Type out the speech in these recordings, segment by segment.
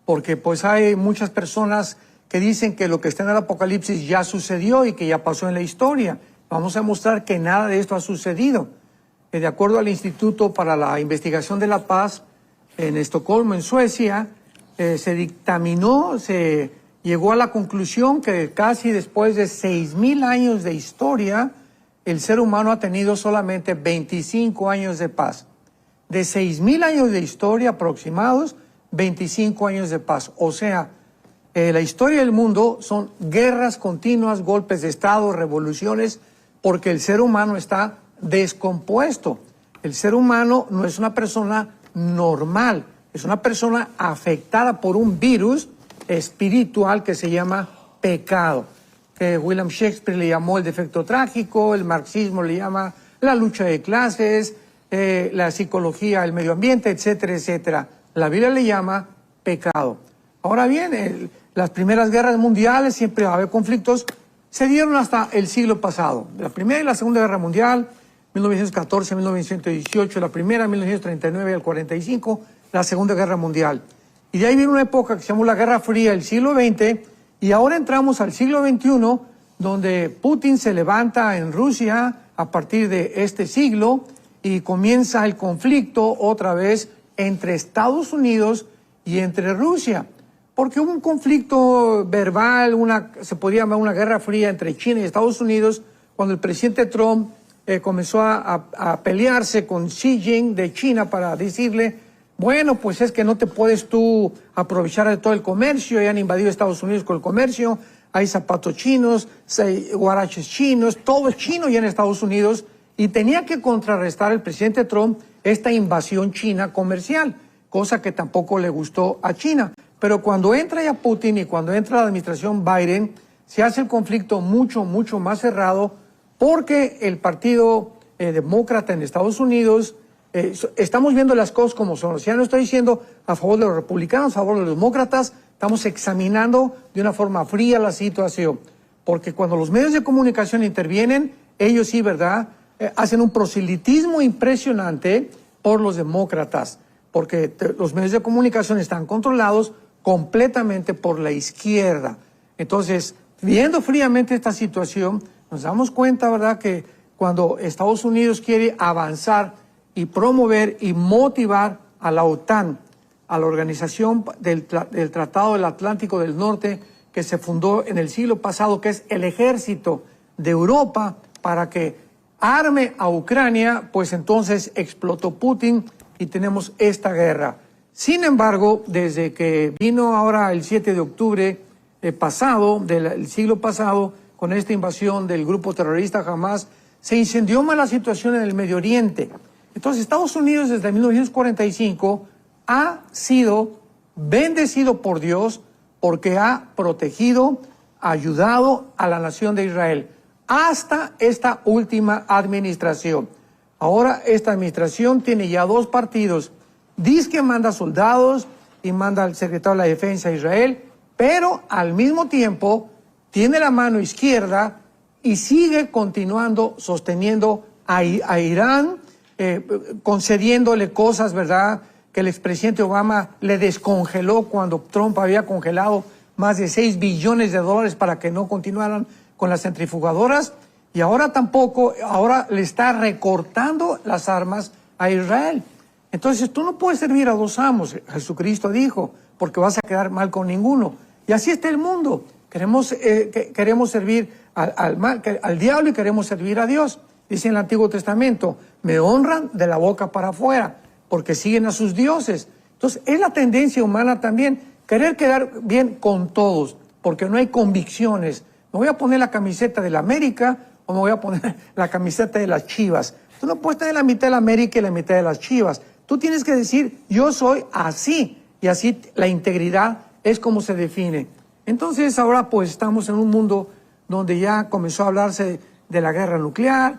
porque pues hay muchas personas que dicen que lo que está en el Apocalipsis ya sucedió y que ya pasó en la historia. Vamos a mostrar que nada de esto ha sucedido. De acuerdo al Instituto para la Investigación de la Paz en Estocolmo, en Suecia, se dictaminó, se llegó a la conclusión que casi después de 6,000 años de historia, el ser humano ha tenido solamente 25 años de paz. De 6,000 años de historia aproximados, 25 años de paz. O sea, la historia del mundo son guerras continuas, golpes de Estado, revoluciones, porque el ser humano está descompuesto. El ser humano no es una persona normal, es una persona afectada por un virus espiritual que se llama pecado. William Shakespeare le llamó el defecto trágico, el marxismo le llama la lucha de clases, la psicología, el medio ambiente, etcétera, etcétera. La Biblia le llama pecado. Ahora bien, las primeras guerras mundiales, siempre va a haber conflictos, se dieron hasta el siglo pasado. La Primera y la Segunda Guerra Mundial, 1914, 1918, la Primera, 1939 al 45, la Segunda Guerra Mundial. Y de ahí viene una época que se llamó la Guerra Fría, el siglo XX, y ahora entramos al siglo XXI, donde Putin se levanta en Rusia a partir de este siglo y comienza el conflicto otra vez entre Estados Unidos y entre Rusia. Porque hubo un conflicto verbal, se podría llamar una guerra fría entre China y Estados Unidos, cuando el presidente Trump comenzó a pelearse con Xi Jinping de China para decirle, bueno, pues es que no te puedes tú aprovechar de todo el comercio, ya han invadido Estados Unidos con el comercio, hay zapatos chinos, hay guaraches chinos, todo es chino ya en Estados Unidos, y tenía que contrarrestar el presidente Trump esta invasión china comercial, cosa que tampoco le gustó a China. Pero cuando entra ya Putin y cuando entra la administración Biden, se hace el conflicto mucho, mucho más cerrado, porque el partido demócrata en Estados Unidos, estamos viendo las cosas como son. O sea, no estoy diciendo a favor de los republicanos, a favor de los demócratas, estamos examinando de una forma fría la situación. Porque cuando los medios de comunicación intervienen, ellos sí, ¿verdad?, hacen un proselitismo impresionante por los demócratas, porque los medios de comunicación están controlados completamente por la izquierda. Entonces, viendo fríamente esta situación, nos damos cuenta, ¿verdad?, que cuando Estados Unidos quiere avanzar y promover y motivar a la OTAN, a la organización del Tratado del Atlántico del Norte, que se fundó en el siglo pasado, que es el ejército de Europa, para que arme a Ucrania, pues entonces explotó Putin y tenemos esta guerra. Sin embargo, desde que vino ahora el 7 de octubre pasado, del siglo pasado, con esta invasión del grupo terrorista Hamas, se incendió más la situación en el Medio Oriente. Entonces, Estados Unidos desde 1945 ha sido bendecido por Dios porque ha protegido, ayudado a la nación de Israel hasta esta última administración. Ahora esta administración tiene ya dos partidos. Dice que manda soldados y manda al secretario de la Defensa a Israel, pero al mismo tiempo tiene la mano izquierda y sigue continuando sosteniendo a Irán, concediéndole cosas, ¿verdad?, que el expresidente Obama le descongeló cuando Trump había congelado más de $6 billones para que no continuaran con las centrifugadoras, y ahora tampoco, ahora le está recortando las armas a Israel. Entonces tú no puedes servir a dos amos, Jesucristo dijo, porque vas a quedar mal con ninguno. Y así está el mundo. Queremos servir al diablo y queremos servir a Dios. Dice en el Antiguo Testamento, me honran de la boca para afuera, porque siguen a sus dioses. Entonces es la tendencia humana también, querer quedar bien con todos, porque no hay convicciones. Me voy a poner la camiseta de la América o me voy a poner la camiseta de las Chivas. Tú no puedes tener la mitad de la América y la mitad de las Chivas. Tú tienes que decir, yo soy así, y así la integridad es como se define. Entonces ahora pues estamos en un mundo donde ya comenzó a hablarse de la guerra nuclear.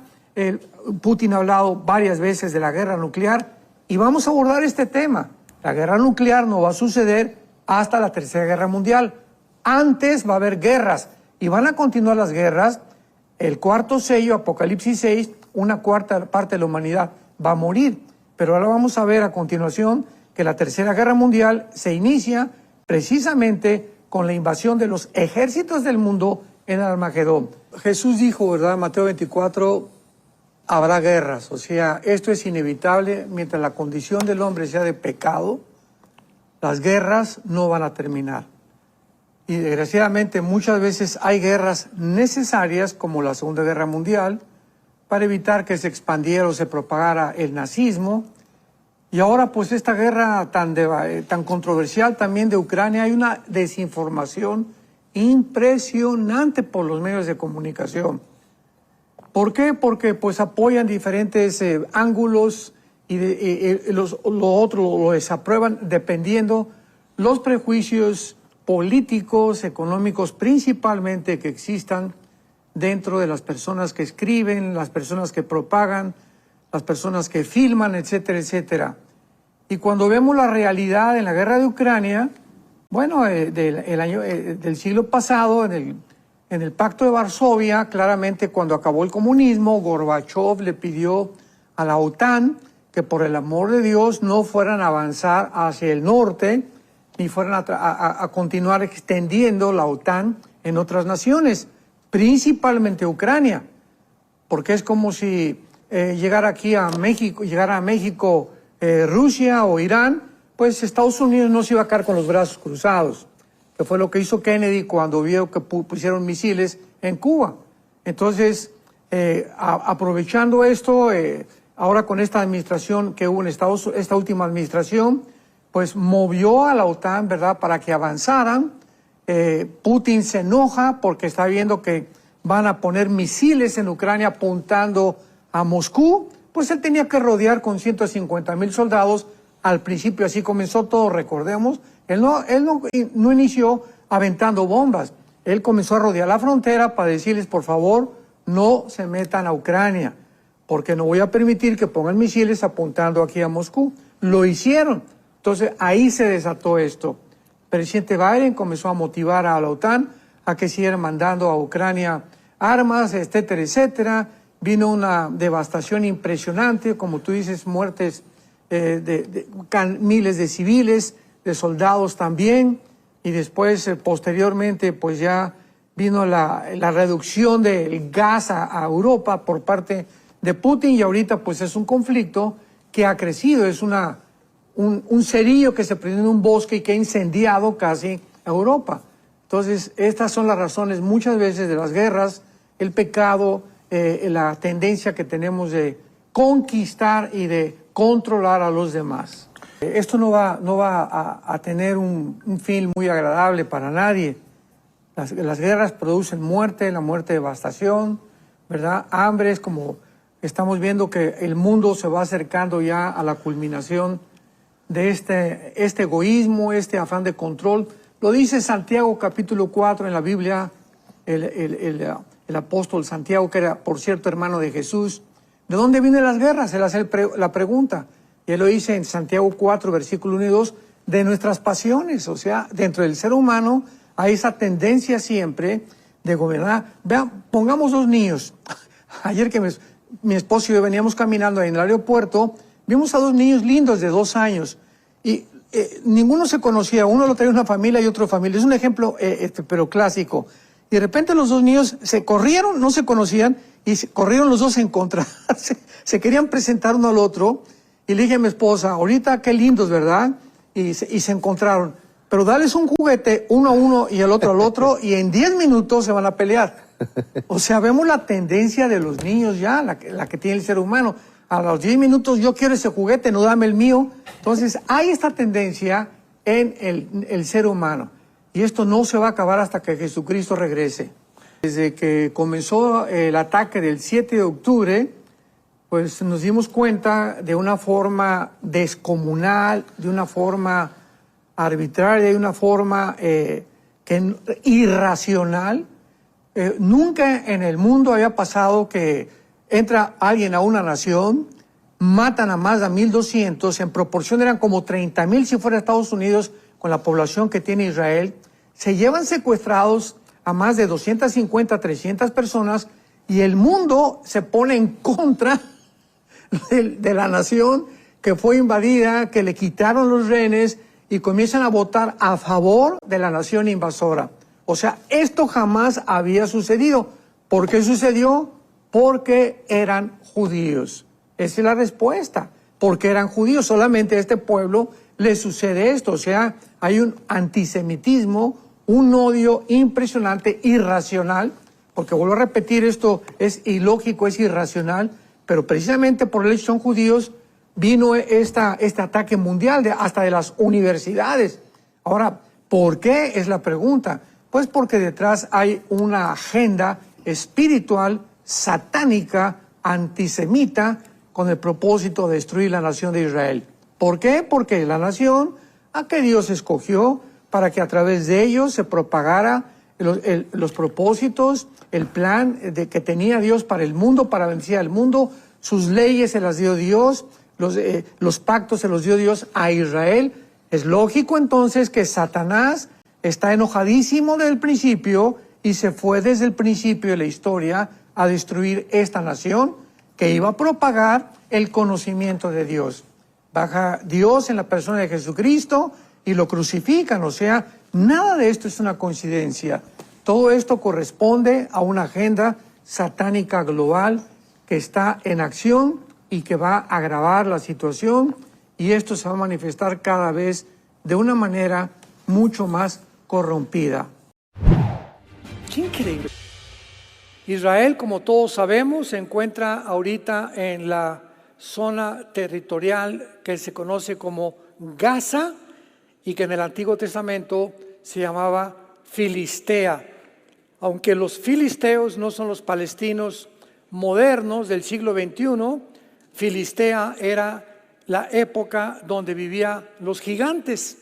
Putin ha hablado varias veces de la guerra nuclear y vamos a abordar este tema. La guerra nuclear no va a suceder hasta la Tercera Guerra Mundial. Antes va a haber guerras y van a continuar las guerras. El cuarto sello, Apocalipsis 6, una cuarta parte de la humanidad va a morir. Pero ahora vamos a ver a continuación que la Tercera Guerra Mundial se inicia precisamente con la invasión de los ejércitos del mundo en Armagedón. Jesús dijo, ¿verdad? Mateo 24, habrá guerras. O sea, esto es inevitable. Mientras la condición del hombre sea de pecado, las guerras no van a terminar. Y desgraciadamente muchas veces hay guerras necesarias, como la Segunda Guerra Mundial, para evitar que se expandiera o se propagara el nazismo. Y ahora pues esta guerra tan controversial también de Ucrania, hay una desinformación impresionante por los medios de comunicación. ¿Por qué? Porque pues apoyan diferentes ángulos y lo otro lo desaprueban dependiendo los prejuicios políticos, económicos principalmente que existan dentro de las personas que escriben, las personas que propagan, las personas que filman, etcétera, etcétera. Y cuando vemos la realidad en la guerra de Ucrania, bueno, del siglo pasado, en el Pacto de Varsovia, claramente cuando acabó el comunismo, Gorbachev le pidió a la OTAN que por el amor de Dios no fueran a avanzar hacia el norte, ni fueran a continuar extendiendo la OTAN en otras naciones, principalmente Ucrania, porque es como si llegara a México Rusia o Irán, pues Estados Unidos no se iba a quedar con los brazos cruzados, que fue lo que hizo Kennedy cuando vio que pusieron misiles en Cuba. Entonces, aprovechando esto, ahora con esta administración que hubo en esta última administración, pues movió a la OTAN, ¿verdad?, para que avanzaran. Putin se enoja porque está viendo que van a poner misiles en Ucrania apuntando a Moscú. Pues él tenía que rodear con 150,000 soldados. Al principio así comenzó todo, recordemos. Él no inició aventando bombas. Él comenzó a rodear la frontera para decirles, por favor, no se metan a Ucrania, porque no voy a permitir que pongan misiles apuntando aquí a Moscú. Lo hicieron. Entonces ahí se desató esto. El presidente Biden comenzó a motivar a la OTAN a que siguieran mandando a Ucrania armas, etcétera, etcétera. Vino una devastación impresionante, como tú dices, muertes miles de civiles, de soldados también, y después, posteriormente, pues ya vino la reducción del gas a Europa por parte de Putin, y ahorita pues es un conflicto que ha crecido, es un cerillo que se prendió en un bosque y que ha incendiado casi Europa. Entonces, estas son las razones muchas veces de las guerras, el pecado, la tendencia que tenemos de conquistar y de controlar a los demás. Esto no va a tener un fin muy agradable para nadie. Las guerras producen muerte, la muerte, devastación, ¿verdad? Hambres, como estamos viendo que el mundo se va acercando ya a la culminación de este egoísmo, este afán de control. Lo dice Santiago capítulo 4 en la Biblia, el apóstol Santiago, que era, por cierto, hermano de Jesús. ¿De dónde vienen las guerras? Él hace la pregunta. Y él lo dice en Santiago 4, versículo 1 y 2, de nuestras pasiones. O sea, dentro del ser humano hay esa tendencia siempre de gobernar. Vean, pongamos dos niños. Ayer que mi esposo y yo veníamos caminando en el aeropuerto, vimos a dos niños lindos de 2 años. Y ninguno se conocía. Uno lo traía una familia y otro familia. Es un ejemplo, pero clásico. Y de repente los dos niños se corrieron, no se conocían, y corrieron los dos a encontrarse. Se querían presentar uno al otro. Y le dije a mi esposa, ahorita qué lindos, ¿verdad? Y se encontraron. Pero dales un juguete, uno a uno y el otro al otro, y en 10 minutos se van a pelear. O sea, vemos la tendencia de los niños ya, la que tiene el ser humano. A los 10 minutos yo quiero ese juguete, no dame el mío. Entonces hay esta tendencia en el ser humano. Y esto no se va a acabar hasta que Jesucristo regrese. Desde que comenzó el ataque del 7 de octubre, pues nos dimos cuenta de una forma descomunal, de una forma arbitraria, de una forma irracional. Nunca en el mundo había pasado que entra alguien a una nación, matan a más de 1,200, en proporción eran como 30,000 si fuera Estados Unidos, con la población que tiene Israel, se llevan secuestrados a más de 250, 300 personas, y el mundo se pone en contra de la nación que fue invadida, que le quitaron los rehenes, y comienzan a votar a favor de la nación invasora. O sea, esto jamás había sucedido. ¿Por qué sucedió? Porque eran judíos. Esa es la respuesta. Porque eran judíos. Solamente a este pueblo le sucede esto. O sea, hay un antisemitismo, un odio impresionante, irracional. Porque vuelvo a repetir, esto es ilógico, es irracional. Pero precisamente por el hecho que son judíos, vino este ataque mundial hasta de las universidades. Ahora, ¿por qué? Es la pregunta. Pues porque detrás hay una agenda espiritual, satánica, antisemita, con el propósito de destruir la nación de Israel. ¿Por qué? Porque la nación a que Dios escogió para que a través de ellos se propagara los propósitos, el plan que tenía Dios para el mundo, para bendecir al mundo. Sus leyes se las dio Dios, los pactos se los dio Dios a Israel. Es lógico entonces que Satanás está enojadísimo desde el principio y se fue desde el principio de la historia a destruir esta nación que iba a propagar el conocimiento de Dios. Baja Dios en la persona de Jesucristo y lo crucifican. O sea, nada de esto es una coincidencia. Todo esto corresponde a una agenda satánica global que está en acción y que va a agravar la situación, y esto se va a manifestar cada vez de una manera mucho más corrompida. ¡Qué increíble! Israel, como todos sabemos, se encuentra ahorita en la zona territorial que se conoce como Gaza y que en el Antiguo Testamento se llamaba Filistea. Aunque los filisteos no son los palestinos modernos del siglo XXI, Filistea era la época donde vivían los gigantes.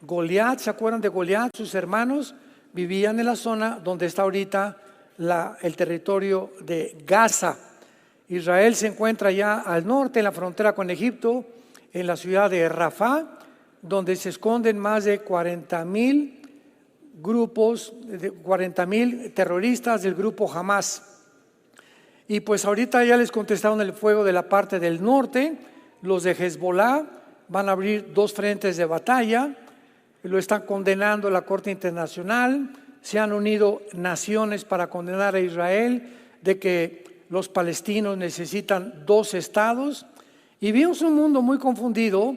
Goliat, ¿se acuerdan de Goliat? Sus hermanos vivían en la zona donde está ahorita el territorio de Gaza. Israel se encuentra ya al norte, en la frontera con Egipto, en la ciudad de Rafah, donde se esconden más de 40,000 grupos, 40,000 terroristas del grupo Hamas. Y pues ahorita ya les contestaron el fuego de la parte del norte. Los de Hezbollah van a abrir 2 frentes de batalla, lo están condenando la Corte Internacional. Se han unido naciones para condenar a Israel de que los palestinos necesitan 2 estados. Y vimos un mundo muy confundido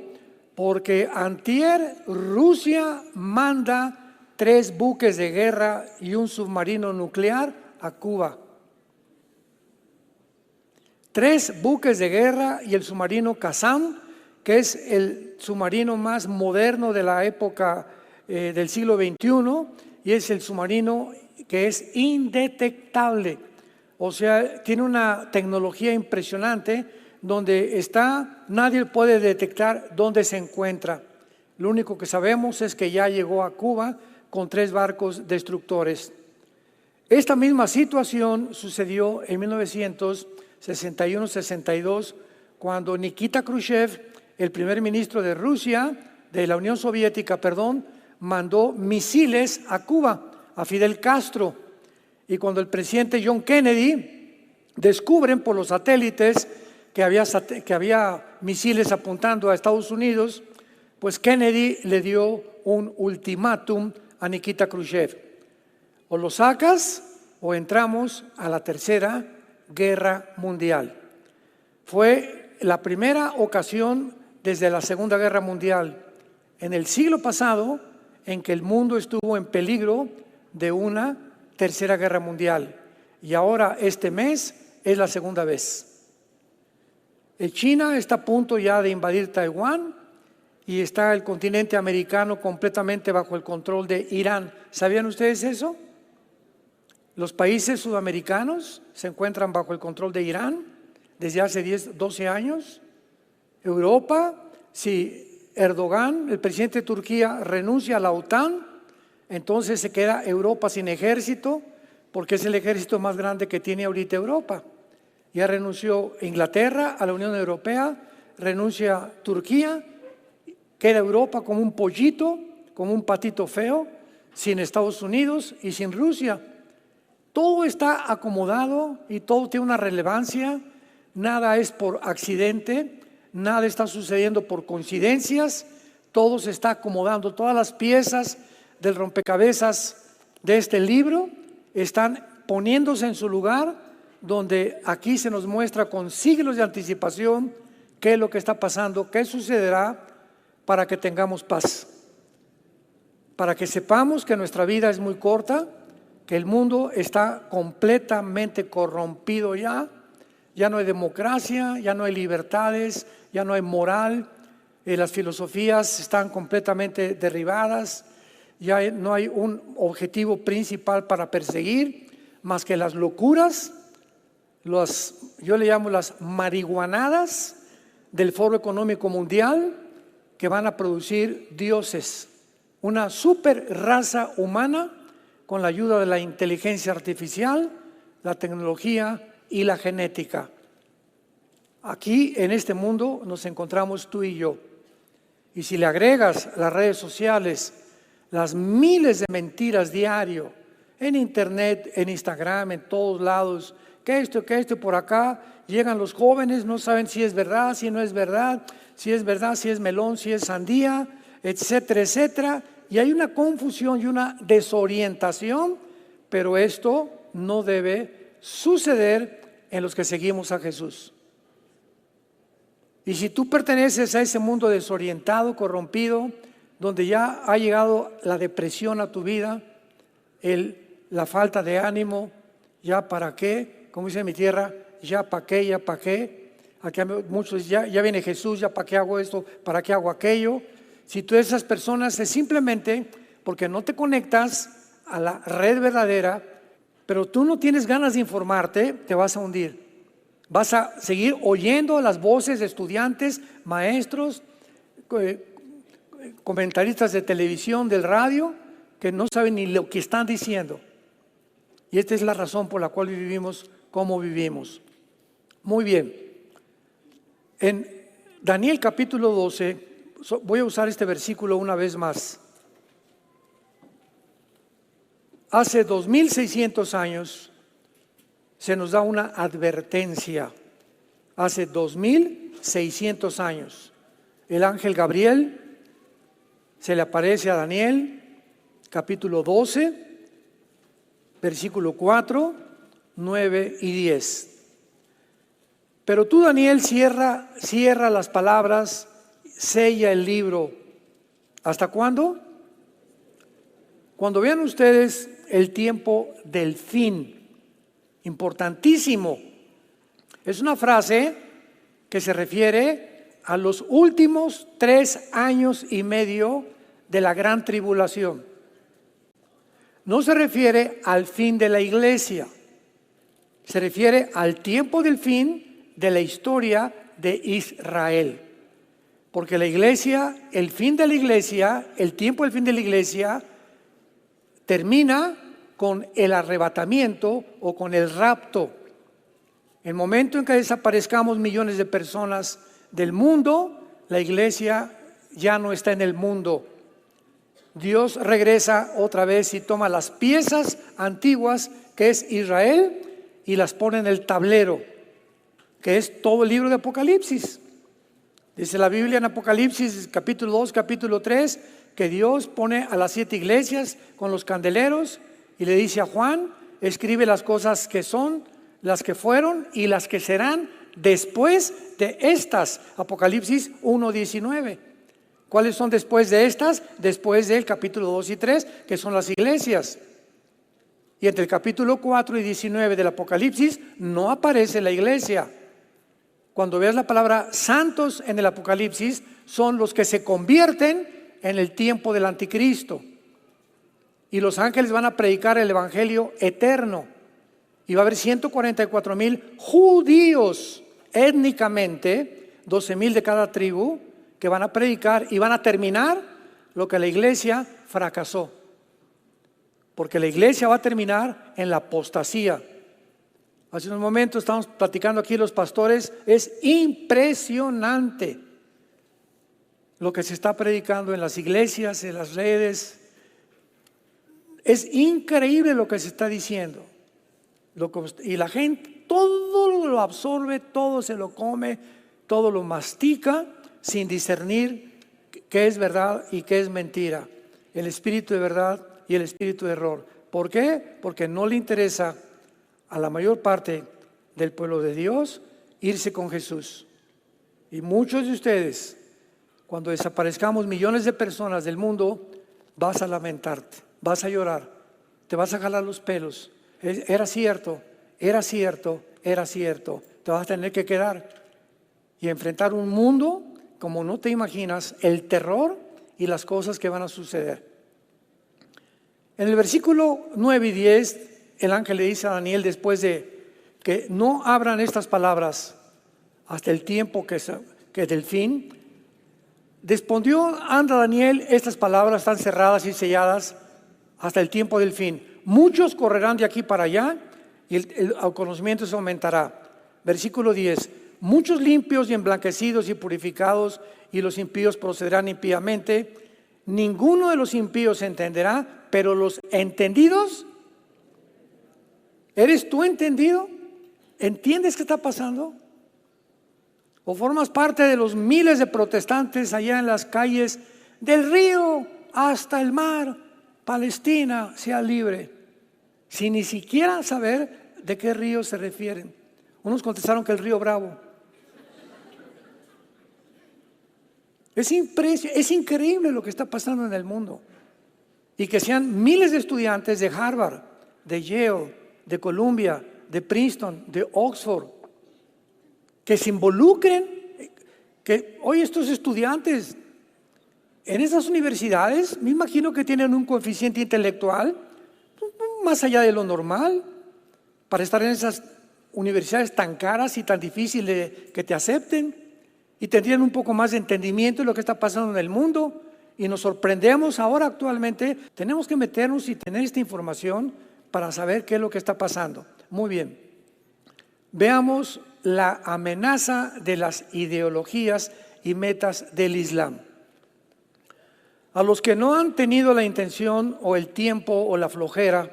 porque antier Rusia manda 3 buques de guerra y un submarino nuclear a Cuba. 3 buques de guerra y el submarino Qassam, que es el submarino más moderno de la época del siglo XXI, y es el submarino que es indetectable. O sea, tiene una tecnología impresionante donde está, nadie puede detectar dónde se encuentra. Lo único que sabemos es que ya llegó a Cuba con 3 barcos destructores. Esta misma situación sucedió en 1961-62, cuando Nikita Khrushchev, el primer ministro de Rusia, de la Unión Soviética, mandó misiles a Cuba, a Fidel Castro. Y cuando el presidente John Kennedy descubren por los satélites que había misiles apuntando a Estados Unidos, pues Kennedy le dio un ultimátum a Nikita Khrushchev: o lo sacas o entramos a la Tercera Guerra Mundial. Fue la primera ocasión desde la Segunda Guerra Mundial en el siglo pasado en que el mundo estuvo en peligro de una Tercera Guerra Mundial, y ahora este mes es la segunda vez. China está a punto ya de invadir Taiwán y está el continente americano completamente bajo el control de Irán. ¿Sabían ustedes eso? Los países sudamericanos se encuentran bajo el control de Irán desde hace 12 años. Europa, si Erdogan, el presidente de Turquía, renuncia a la OTAN, entonces se queda Europa sin ejército, porque es el ejército más grande que tiene ahorita Europa. Ya renunció Inglaterra a la Unión Europea, renuncia Turquía, queda Europa como un pollito, como un patito feo, sin Estados Unidos y sin Rusia. Todo está acomodado y todo tiene una relevancia, nada es por accidente, nada está sucediendo por coincidencias, Todo se está acomodando, todas las piezas del rompecabezas de este libro están poniéndose en su lugar, donde aquí se nos muestra con siglos de anticipación qué es lo que está pasando, qué sucederá, para que tengamos paz, para que sepamos que nuestra vida es muy corta, que el mundo está completamente corrompido ya no hay democracia, ya no hay libertades, ya no hay moral, las filosofías están completamente derribadas, ya no hay un objetivo principal para perseguir más que las locuras, yo le llamo las marihuanadas del Foro Económico Mundial, que van a producir dioses, una super raza humana con la ayuda de la inteligencia artificial, la tecnología y la genética. Aquí en este mundo nos encontramos tú y yo. Y si le agregas las redes sociales, las miles de mentiras diario, en internet, en Instagram, en todos lados, que esto, por acá, llegan los jóvenes, no saben si es verdad, si no es verdad, si es verdad, si es melón, si es sandía, etcétera, etcétera. Y hay una confusión y una desorientación, pero esto no debe suceder en los que seguimos a Jesús. Y si tú perteneces a ese mundo desorientado, corrompido, donde ya ha llegado la depresión a tu vida, la falta de ánimo, ya para qué, como dice mi tierra, ya para qué, ya para qué. Aquí muchos ya viene Jesús, ya para qué hago esto, para qué hago aquello. Si tú esas personas es simplemente porque no te conectas a la red verdadera, pero tú no tienes ganas de informarte, te vas a hundir. Vas a seguir oyendo las voces de estudiantes, maestros, comentaristas de televisión, del radio, que no saben ni lo que están diciendo. Y esta es la razón por la cual vivimos como vivimos. Muy bien. En Daniel capítulo 12, voy a usar este versículo una vez más. Hace 2600 años se nos da una advertencia. Hace 2600 años el ángel Gabriel se le aparece a Daniel, capítulo 12, versículo 4, 9 y 10. Pero tú, Daniel, cierra las palabras, sella el libro. ¿Hasta cuándo? Cuando vean ustedes el tiempo del fin. Importantísimo. Es una frase que se refiere a los últimos 3 años y medio de la gran tribulación. No se refiere al fin de la iglesia, se refiere al tiempo del fin de la historia de Israel. Porque la iglesia, el fin de la iglesia, el tiempo del fin de la iglesia termina con el arrebatamiento o con el rapto. El momento en que desaparezcamos millones de personas del mundo, la iglesia ya no está en el mundo. Dios regresa otra vez y toma las piezas antiguas que es Israel y las pone en el tablero, que es todo el libro de Apocalipsis. Dice la Biblia en Apocalipsis capítulo 2, capítulo 3, que Dios pone a las 7 iglesias con los candeleros y le dice a Juan, escribe las cosas que son, las que fueron y las que serán después de estas. Apocalipsis 1, 19. ¿Cuáles son después de estas? Después del capítulo 2 y 3, que son las iglesias. Y entre el capítulo 4 y 19 del Apocalipsis no aparece la iglesia. Cuando veas la palabra santos en el Apocalipsis, son los que se convierten en el tiempo del anticristo. Y los ángeles van a predicar el evangelio eterno. Y va a haber 144,000 judíos étnicamente, 12,000 de cada tribu, que van a predicar y van a terminar lo que la iglesia fracasó. Porque la iglesia va a terminar en la apostasía. Hace unos momentos estamos platicando aquí los pastores, es impresionante lo que se está predicando en las iglesias, en las redes. Es increíble lo que se está diciendo. Y la gente todo lo absorbe, todo se lo come, todo lo mastica sin discernir qué es verdad y qué es mentira, el espíritu de verdad y el espíritu de error. ¿Por qué? Porque no le interesa a la mayor parte del pueblo de Dios irse con Jesús. Y muchos de ustedes, cuando desaparezcamos millones de personas del mundo, vas a lamentarte, vas a llorar, te vas a jalar los pelos. Era cierto, era cierto, era cierto. Te vas a tener que quedar y enfrentar un mundo como no te imaginas, el terror y las cosas que van a suceder. En el versículo 9 y 10, el ángel le dice a Daniel, después de que no abran estas palabras hasta el tiempo que del fin, respondió anda Daniel, estas palabras están cerradas y selladas hasta el tiempo del fin. Muchos correrán de aquí para allá y el conocimiento se aumentará. Versículo 10, muchos limpios y emblanquecidos y purificados, y los impíos procederán impíamente. Ninguno de los impíos entenderá, pero los entendidos, ¿eres tú entendido? ¿Entiendes qué está pasando? ¿O formas parte de los miles de protestantes allá en las calles del río hasta el mar, Palestina sea libre, sin ni siquiera saber de qué río se refieren? Unos contestaron que el río Bravo. Es increíble lo que está pasando en el mundo. Y que sean miles de estudiantes de Harvard, de Yale, de Columbia, de Princeton, de Oxford, que se involucren, que hoy estos estudiantes en esas universidades, me imagino que tienen un coeficiente intelectual más allá de lo normal, para estar en esas universidades tan caras y tan difíciles que te acepten, y tendrían un poco más de entendimiento de lo que está pasando en el mundo. Y nos sorprendemos ahora actualmente, tenemos que meternos y tener esta información para saber qué es lo que está pasando. Muy bien, veamos la amenaza de las ideologías y metas del Islam. A los que no han tenido la intención o el tiempo o la flojera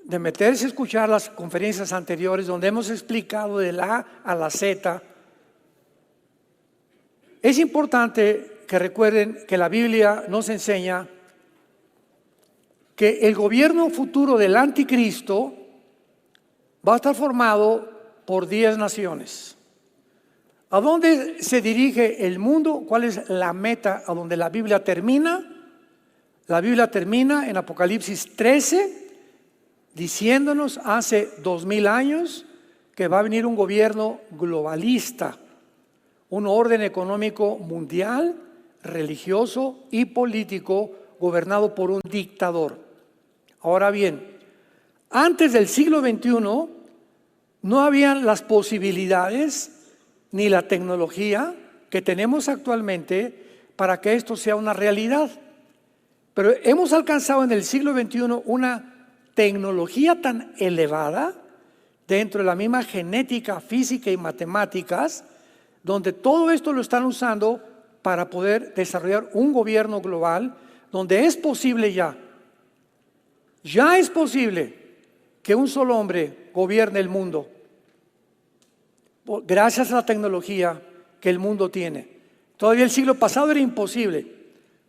de meterse a escuchar las conferencias anteriores donde hemos explicado de la A a la Z, es importante que recuerden que la Biblia nos enseña que el gobierno futuro del anticristo va a estar formado por 10 naciones. ¿A dónde se dirige el mundo? ¿Cuál es la meta a donde la Biblia termina? La Biblia termina en Apocalipsis 13, diciéndonos hace 2000 años que va a venir un gobierno globalista, un orden económico mundial, religioso y político gobernado por un dictador. Ahora bien, antes del siglo XXI no habían las posibilidades ni la tecnología que tenemos actualmente para que esto sea una realidad. Pero hemos alcanzado en el siglo XXI una tecnología tan elevada dentro de la misma genética, física y matemáticas, donde todo esto lo están usando para poder desarrollar un gobierno global donde es posible ya es posible que un solo hombre gobierne el mundo gracias a la tecnología que el mundo tiene. Todavía el siglo pasado era imposible.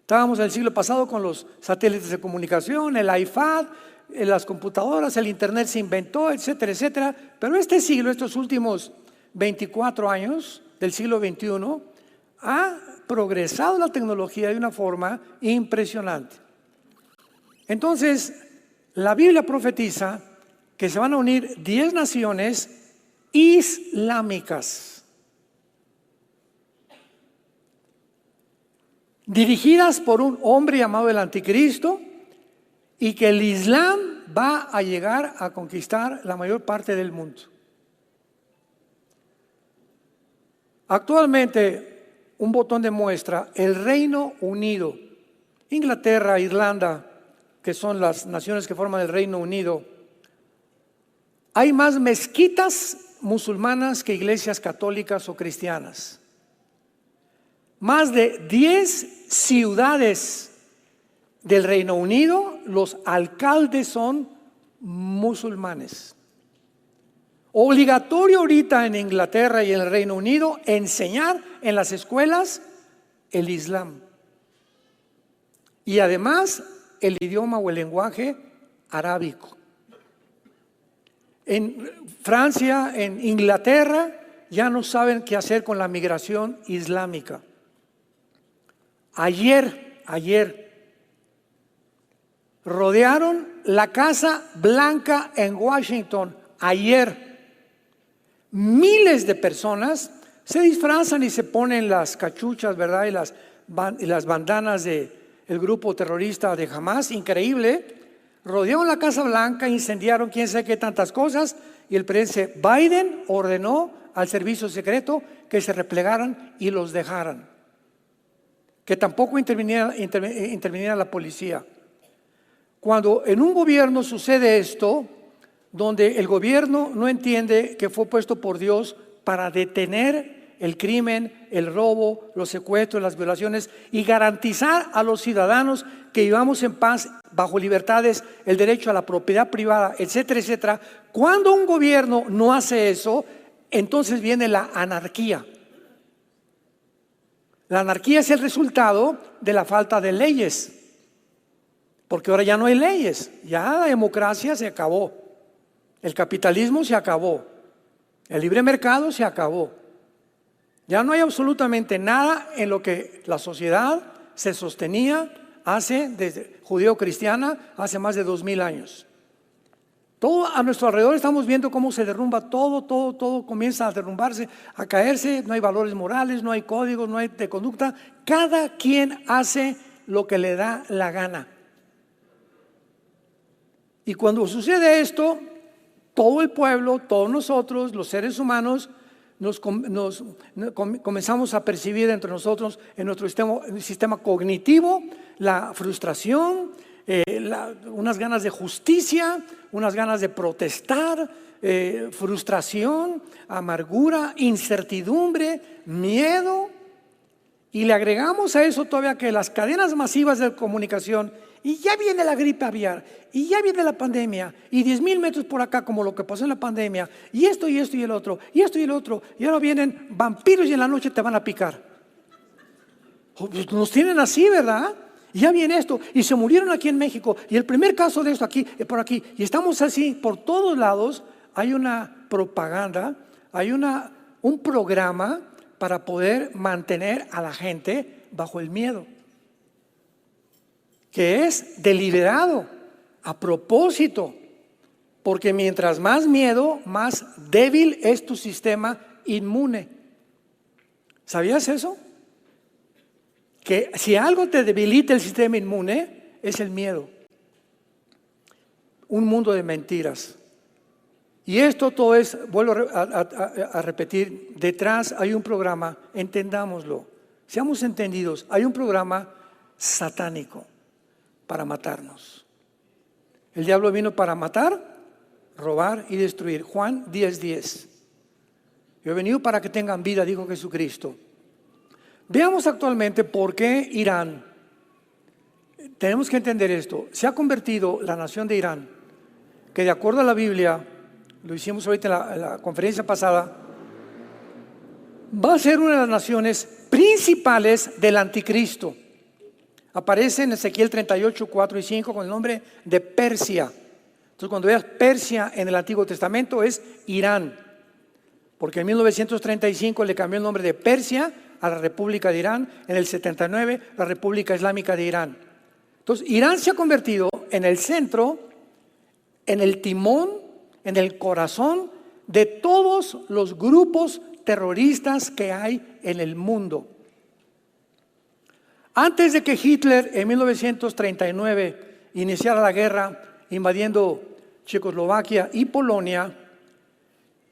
Estábamos en el siglo pasado con los satélites de comunicación, el iPad, las computadoras, el internet se inventó, etcétera, etcétera. Pero este siglo, estos últimos 24 años del siglo XXI, ha progresado la tecnología de una forma impresionante. Entonces, la Biblia profetiza que se van a unir 10 naciones islámicas, dirigidas por un hombre llamado el Anticristo, y que el Islam va a llegar a conquistar la mayor parte del mundo. Actualmente, un botón de muestra, el Reino Unido, Inglaterra, Irlanda, que son las naciones que forman el Reino Unido, hay más mezquitas musulmanas que iglesias católicas o cristianas. Más de 10 ciudades del Reino Unido, los alcaldes son musulmanes. Obligatorio ahorita en Inglaterra y en el Reino Unido enseñar en las escuelas el Islam. Y además el idioma o el lenguaje arábico. En Francia, en Inglaterra, ya no saben qué hacer con la migración islámica. Ayer, rodearon la Casa Blanca en Washington. Ayer, miles de personas se disfrazan y se ponen las cachuchas, ¿verdad? Y las bandanas del grupo terrorista de Hamas, increíble. Rodearon la Casa Blanca, incendiaron quién sabe qué tantas cosas, y el presidente Biden ordenó al servicio secreto que se replegaran y los dejaran, que tampoco interviniera la policía. Cuando en un gobierno sucede esto, donde el gobierno no entiende que fue puesto por Dios para detener el crimen, el robo, los secuestros, las violaciones y garantizar a los ciudadanos que vivamos en paz, bajo libertades, el derecho a la propiedad privada, etcétera, etcétera. Cuando un gobierno no hace eso, entonces viene la anarquía. La anarquía es el resultado de la falta de leyes, porque ahora ya no hay leyes, ya la democracia se acabó, el capitalismo se acabó, el libre mercado se acabó. Ya no hay absolutamente nada en lo que la sociedad se sostenía desde judeo-cristiana hace más de 2000 años. Todo a nuestro alrededor estamos viendo cómo se derrumba todo comienza a derrumbarse, a caerse. No hay valores morales, no hay códigos, no hay de conducta. Cada quien hace lo que le da la gana. Y cuando sucede esto, todo el pueblo, todos nosotros, los seres humanos, comenzamos a percibir entre nosotros, en nuestro sistema cognitivo, la frustración, unas ganas de justicia, unas ganas de protestar, frustración, amargura, incertidumbre, miedo. Y le agregamos a eso todavía que las cadenas masivas de comunicación, y ya viene la gripe aviar, y ya viene la pandemia, y 10,000 metros por acá, como lo que pasó en la pandemia, y esto y el otro, y esto y el otro, y ahora vienen vampiros y en la noche te van a picar. Nos tienen así, ¿verdad? Y ya viene esto, y se murieron aquí en México, y el primer caso de esto aquí, por aquí, y estamos así, por todos lados. Hay una propaganda, hay un programa para poder mantener a la gente bajo el miedo, que es deliberado, a propósito, porque mientras más miedo, más débil es tu sistema inmune. ¿Sabías eso? Que si algo te debilita el sistema inmune, es el miedo. Un mundo de mentiras. Y esto todo es, vuelvo a repetir, detrás hay un programa, entendámoslo, seamos entendidos, hay un programa satánico para matarnos. El diablo vino para matar, robar y destruir. Juan 10:10. Yo he venido para que tengan vida, dijo Jesucristo. Veamos actualmente por qué Irán. Tenemos que entender esto. Se ha convertido la nación de Irán, que de acuerdo a la Biblia, lo hicimos ahorita en la conferencia pasada, va a ser una de las naciones principales del anticristo. Aparece en Ezequiel 38, 4 y 5 con el nombre de Persia. Entonces cuando veas Persia en el Antiguo Testamento es Irán, porque en 1935 le cambió el nombre de Persia a la República de Irán, en el 79 la República Islámica de Irán. Entonces Irán se ha convertido en el centro, en el timón, en el corazón de todos los grupos terroristas que hay en el mundo. Antes de que Hitler en 1939 iniciara la guerra invadiendo Checoslovaquia y Polonia,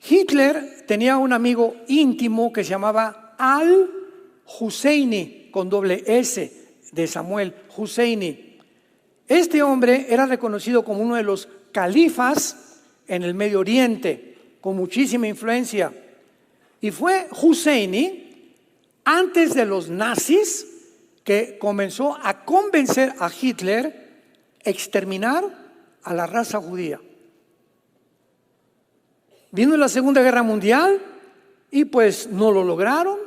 Hitler tenía un amigo íntimo que se llamaba Al-Husseini, con doble S, de Samuel Husseini. Este hombre era reconocido como uno de los califas en el Medio Oriente, con muchísima influencia. Y fue Husseini, antes de los nazis, que comenzó a convencer a Hitler a exterminar a la raza judía. Vino la Segunda Guerra Mundial y pues no lo lograron,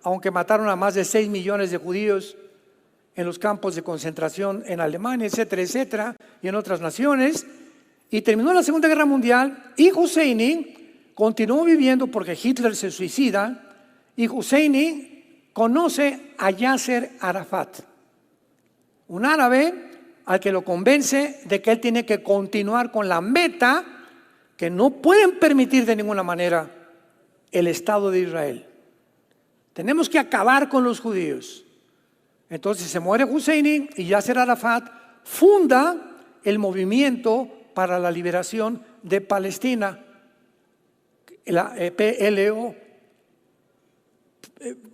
aunque mataron a más de 6 millones de judíos en los campos de concentración en Alemania, etcétera, etcétera, y en otras naciones. Y terminó la Segunda Guerra Mundial y Husseini continuó viviendo porque Hitler se suicida, y Husseini conoce a Yasser Arafat, un árabe al que lo convence de que él tiene que continuar con la meta que no pueden permitir de ninguna manera el Estado de Israel. Tenemos que acabar con los judíos. Entonces se muere Husseini y Yasser Arafat funda el movimiento para la liberación de Palestina, la PLO,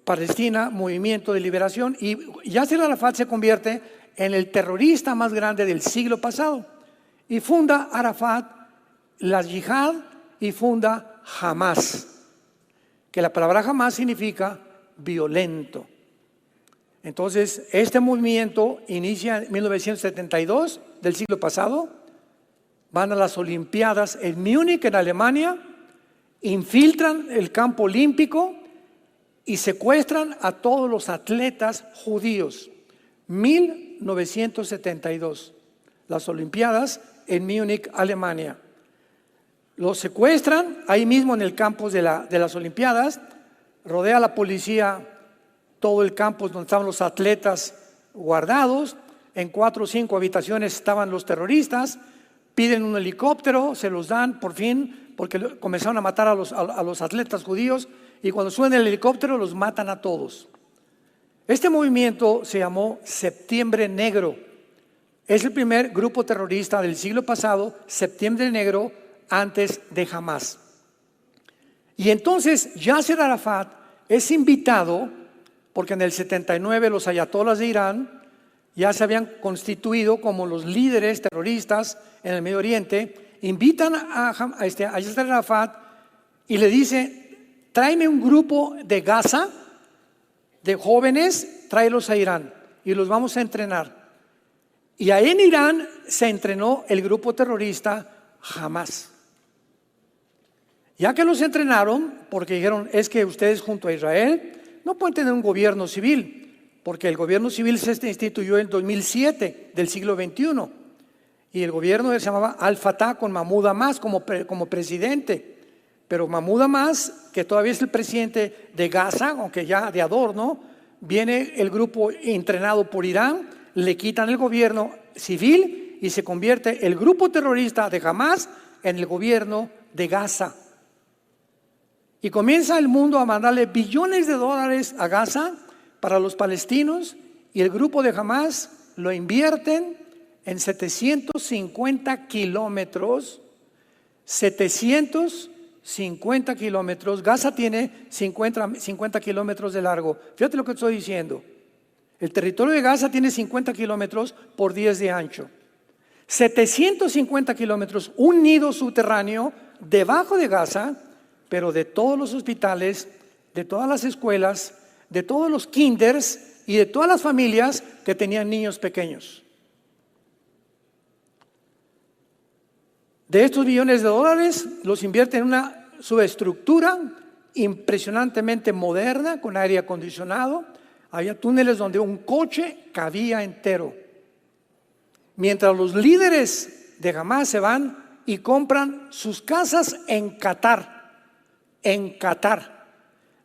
Palestina, Movimiento de Liberación, y Yasser Arafat se convierte en el terrorista más grande del siglo pasado y funda Arafat la Yihad y funda Hamas, que la palabra Hamas significa violento. Entonces, este movimiento inicia en 1972 del siglo pasado, van a las Olimpiadas en Múnich, en Alemania, infiltran el campo olímpico y secuestran a todos los atletas judíos. 1972, las Olimpiadas en Múnich, Alemania. Los secuestran ahí mismo en el campus de las Olimpiadas, rodea la policía todo el campus donde estaban los atletas guardados, en 4 o 5 habitaciones estaban los terroristas, piden un helicóptero, se los dan por fin, porque comenzaron a matar a los atletas judíos, y cuando suben el helicóptero los matan a todos. Este movimiento se llamó Septiembre Negro. Es el primer grupo terrorista del siglo pasado, Septiembre Negro, antes de Hamas. Y entonces Yasser Arafat es invitado, porque en el 79 los ayatolas de Irán ya se habían constituido como los líderes terroristas en el Medio Oriente, invitan a Yasser Arafat y le dice: tráeme un grupo de Gaza, de jóvenes, tráelos a Irán y los vamos a entrenar. Y ahí en Irán se entrenó el grupo terrorista Hamas. Ya que los entrenaron, porque dijeron: es que ustedes junto a Israel no pueden tener un gobierno civil, porque el gobierno civil se instituyó en 2007 del siglo XXI, y el gobierno se llamaba Al-Fatah con Mahmoud Abbas como presidente. Pero Mahmoud Abbas, que todavía es el presidente de Gaza, aunque ya de adorno, viene el grupo entrenado por Irán, le quitan el gobierno civil y se convierte el grupo terrorista de Hamas en el gobierno de Gaza. Y comienza el mundo a mandarle billones de dólares a Gaza para los palestinos, y el grupo de Hamas lo invierten en 750 kilómetros. 750 kilómetros. Gaza tiene 50 kilómetros de largo. Fíjate lo que estoy diciendo. El territorio de Gaza tiene 50 kilómetros por 10 de ancho. 750 kilómetros, un nido subterráneo debajo de Gaza, pero de todos los hospitales, de todas las escuelas, de todos los kinders y de todas las familias que tenían niños pequeños. De estos billones de dólares los invierte en una subestructura impresionantemente moderna, con aire acondicionado. Había túneles donde un coche cabía entero. Mientras los líderes de Hamas se van y compran sus casas en Qatar,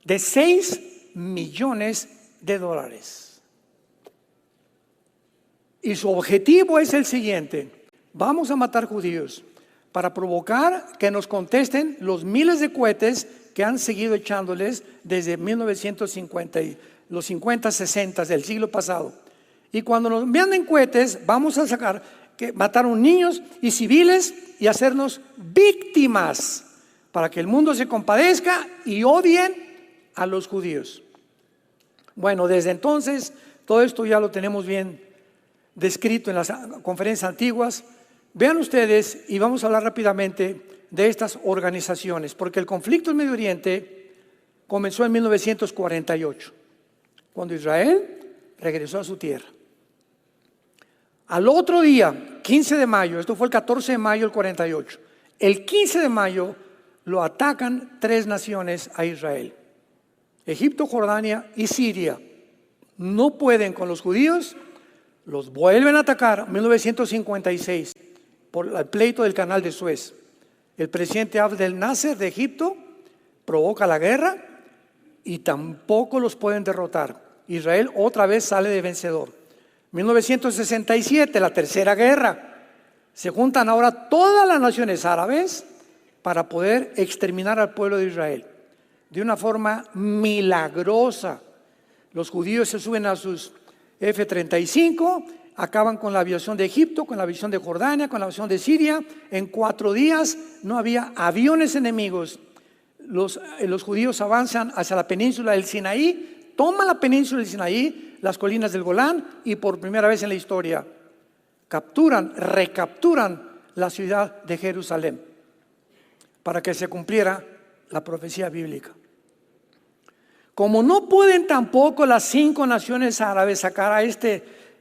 de 6 millones de dólares. Y su objetivo es el siguiente: vamos a matar judíos para provocar que nos contesten los miles de cohetes que han seguido echándoles desde 1950, los 50, 60 del siglo pasado. Y cuando nos manden cohetes, vamos a sacar que mataron niños y civiles y hacernos víctimas para que el mundo se compadezca y odien a los judíos. Bueno, desde entonces todo esto ya lo tenemos bien descrito en las conferencias antiguas. Vean ustedes, y vamos a hablar rápidamente de estas organizaciones, porque el conflicto en Medio Oriente comenzó en 1948, cuando Israel regresó a su tierra. Al otro día, 15 de mayo, esto fue el 14 de mayo del 48, el 15 de mayo lo atacan 3 naciones a Israel. Egipto, Jordania y Siria no pueden con los judíos, los vuelven a atacar en 1956 por el pleito del canal de Suez. El presidente Abdel Nasser de Egipto provoca la guerra y tampoco los pueden derrotar. Israel otra vez sale de vencedor. 1967, la tercera guerra. Se juntan ahora todas las naciones árabes para poder exterminar al pueblo de Israel. De una forma milagrosa. Los judíos se suben a sus F-35, acaban con la aviación de Egipto, con la aviación de Jordania, con la aviación de Siria. En 4 días no había aviones enemigos. Los judíos avanzan hacia la península del Sinaí, toman la península del Sinaí, las colinas del Golán, y por primera vez en la historia recapturan la ciudad de Jerusalén para que se cumpliera la profecía bíblica. Como no pueden tampoco las 5 naciones árabes sacar a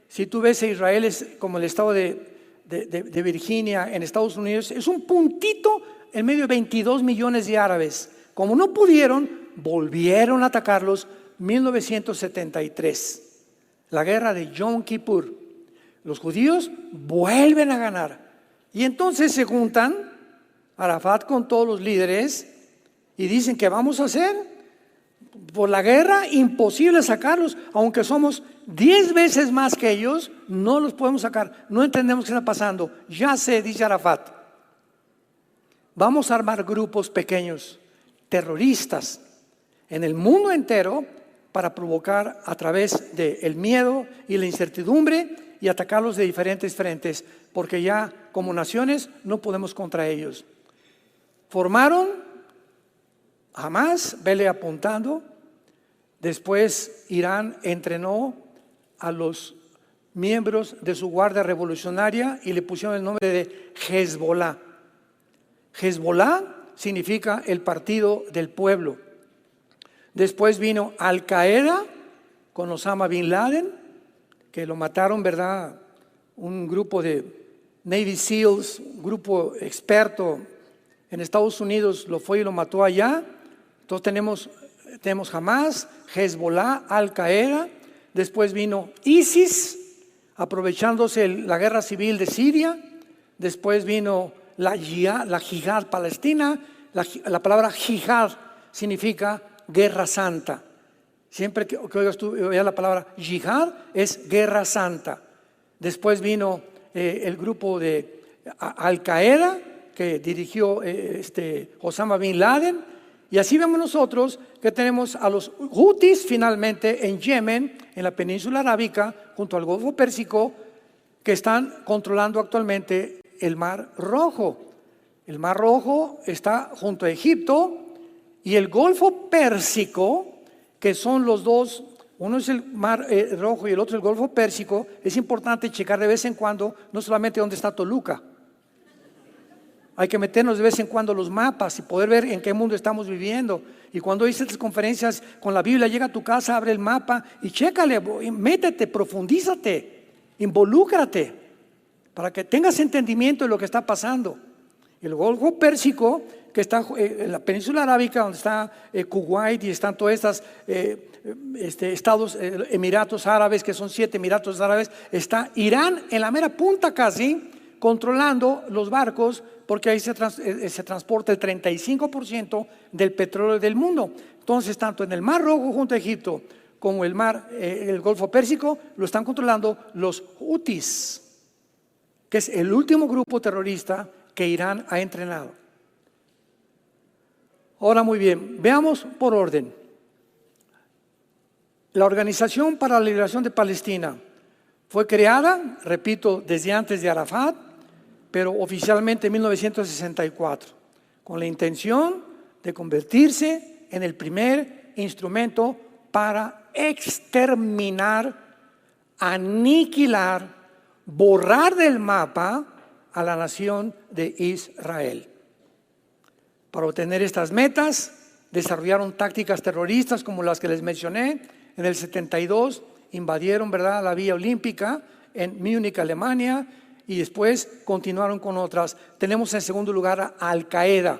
si tú ves a Israel es como el estado de Virginia en Estados Unidos, es un puntito en medio de 22 millones de árabes. Como no pudieron, volvieron a atacarlos 1973, la guerra de Yom Kippur. Los judíos vuelven a ganar y entonces se juntan Arafat con todos los líderes y dicen: ¿qué vamos a hacer? Por la guerra imposible sacarlos, aunque somos 10 veces más que ellos, no los podemos sacar. No entendemos qué está pasando. Ya sé, dice Arafat, vamos a armar grupos pequeños, terroristas, en el mundo entero para provocar a través del miedo y la incertidumbre y atacarlos de diferentes frentes, porque ya como naciones no podemos contra ellos. Formaron Hamas, vele apuntando. Después Irán entrenó a los miembros de su guardia revolucionaria y le pusieron el nombre de Hezbollah. Hezbollah significa el partido del pueblo. Después vino Al Qaeda con Osama Bin Laden, que lo mataron, ¿verdad? Un grupo de Navy SEALs, un grupo experto en Estados Unidos lo fue y lo mató allá. Entonces tenemos Hamas, Hezbollah, Al Qaeda. Después vino ISIS, aprovechándose la guerra civil de Siria. Después vino la Jihad palestina. La palabra Jihad significa guerra santa. Siempre que oigas tú la palabra Jihad es guerra santa. Después vino el grupo de Al Qaeda que dirigió Osama Bin Laden. Y así vemos nosotros que tenemos a los Houthis finalmente en Yemen, en la península arábica, junto al Golfo Pérsico, que están controlando actualmente el Mar Rojo. El Mar Rojo está junto a Egipto y el Golfo Pérsico, que son los dos, uno es el Mar Rojo y el otro el Golfo Pérsico. Es importante checar de vez en cuando, no solamente dónde está Toluca. Hay que meternos de vez en cuando los mapas y poder ver en qué mundo estamos viviendo. Y cuando hice estas conferencias con la Biblia, llega a tu casa, abre el mapa y chécale, métete, profundízate, involúcrate, para que tengas entendimiento de lo que está pasando. El Golfo Pérsico, que está en la península arábica, donde está Kuwait y están todas estas estados, Emiratos Árabes, que son 7 Emiratos Árabes, está Irán en la mera punta casi, controlando los barcos, porque ahí se transporta el 35% del petróleo del mundo. Entonces, tanto en el Mar Rojo junto a Egipto como el Golfo Pérsico lo están controlando los Houthis, que es el último grupo terrorista que Irán ha entrenado. Ahora, muy bien, veamos por orden. La Organización para la Liberación de Palestina fue creada, repito, desde antes de Arafat, pero oficialmente en 1964, con la intención de convertirse en el primer instrumento para exterminar, aniquilar, borrar del mapa a la nación de Israel. Para obtener estas metas, desarrollaron tácticas terroristas como las que les mencioné. En el 72 invadieron, ¿verdad?, la Vía Olímpica en Múnich, Alemania, y después continuaron con otras. Tenemos en segundo lugar a Al Qaeda.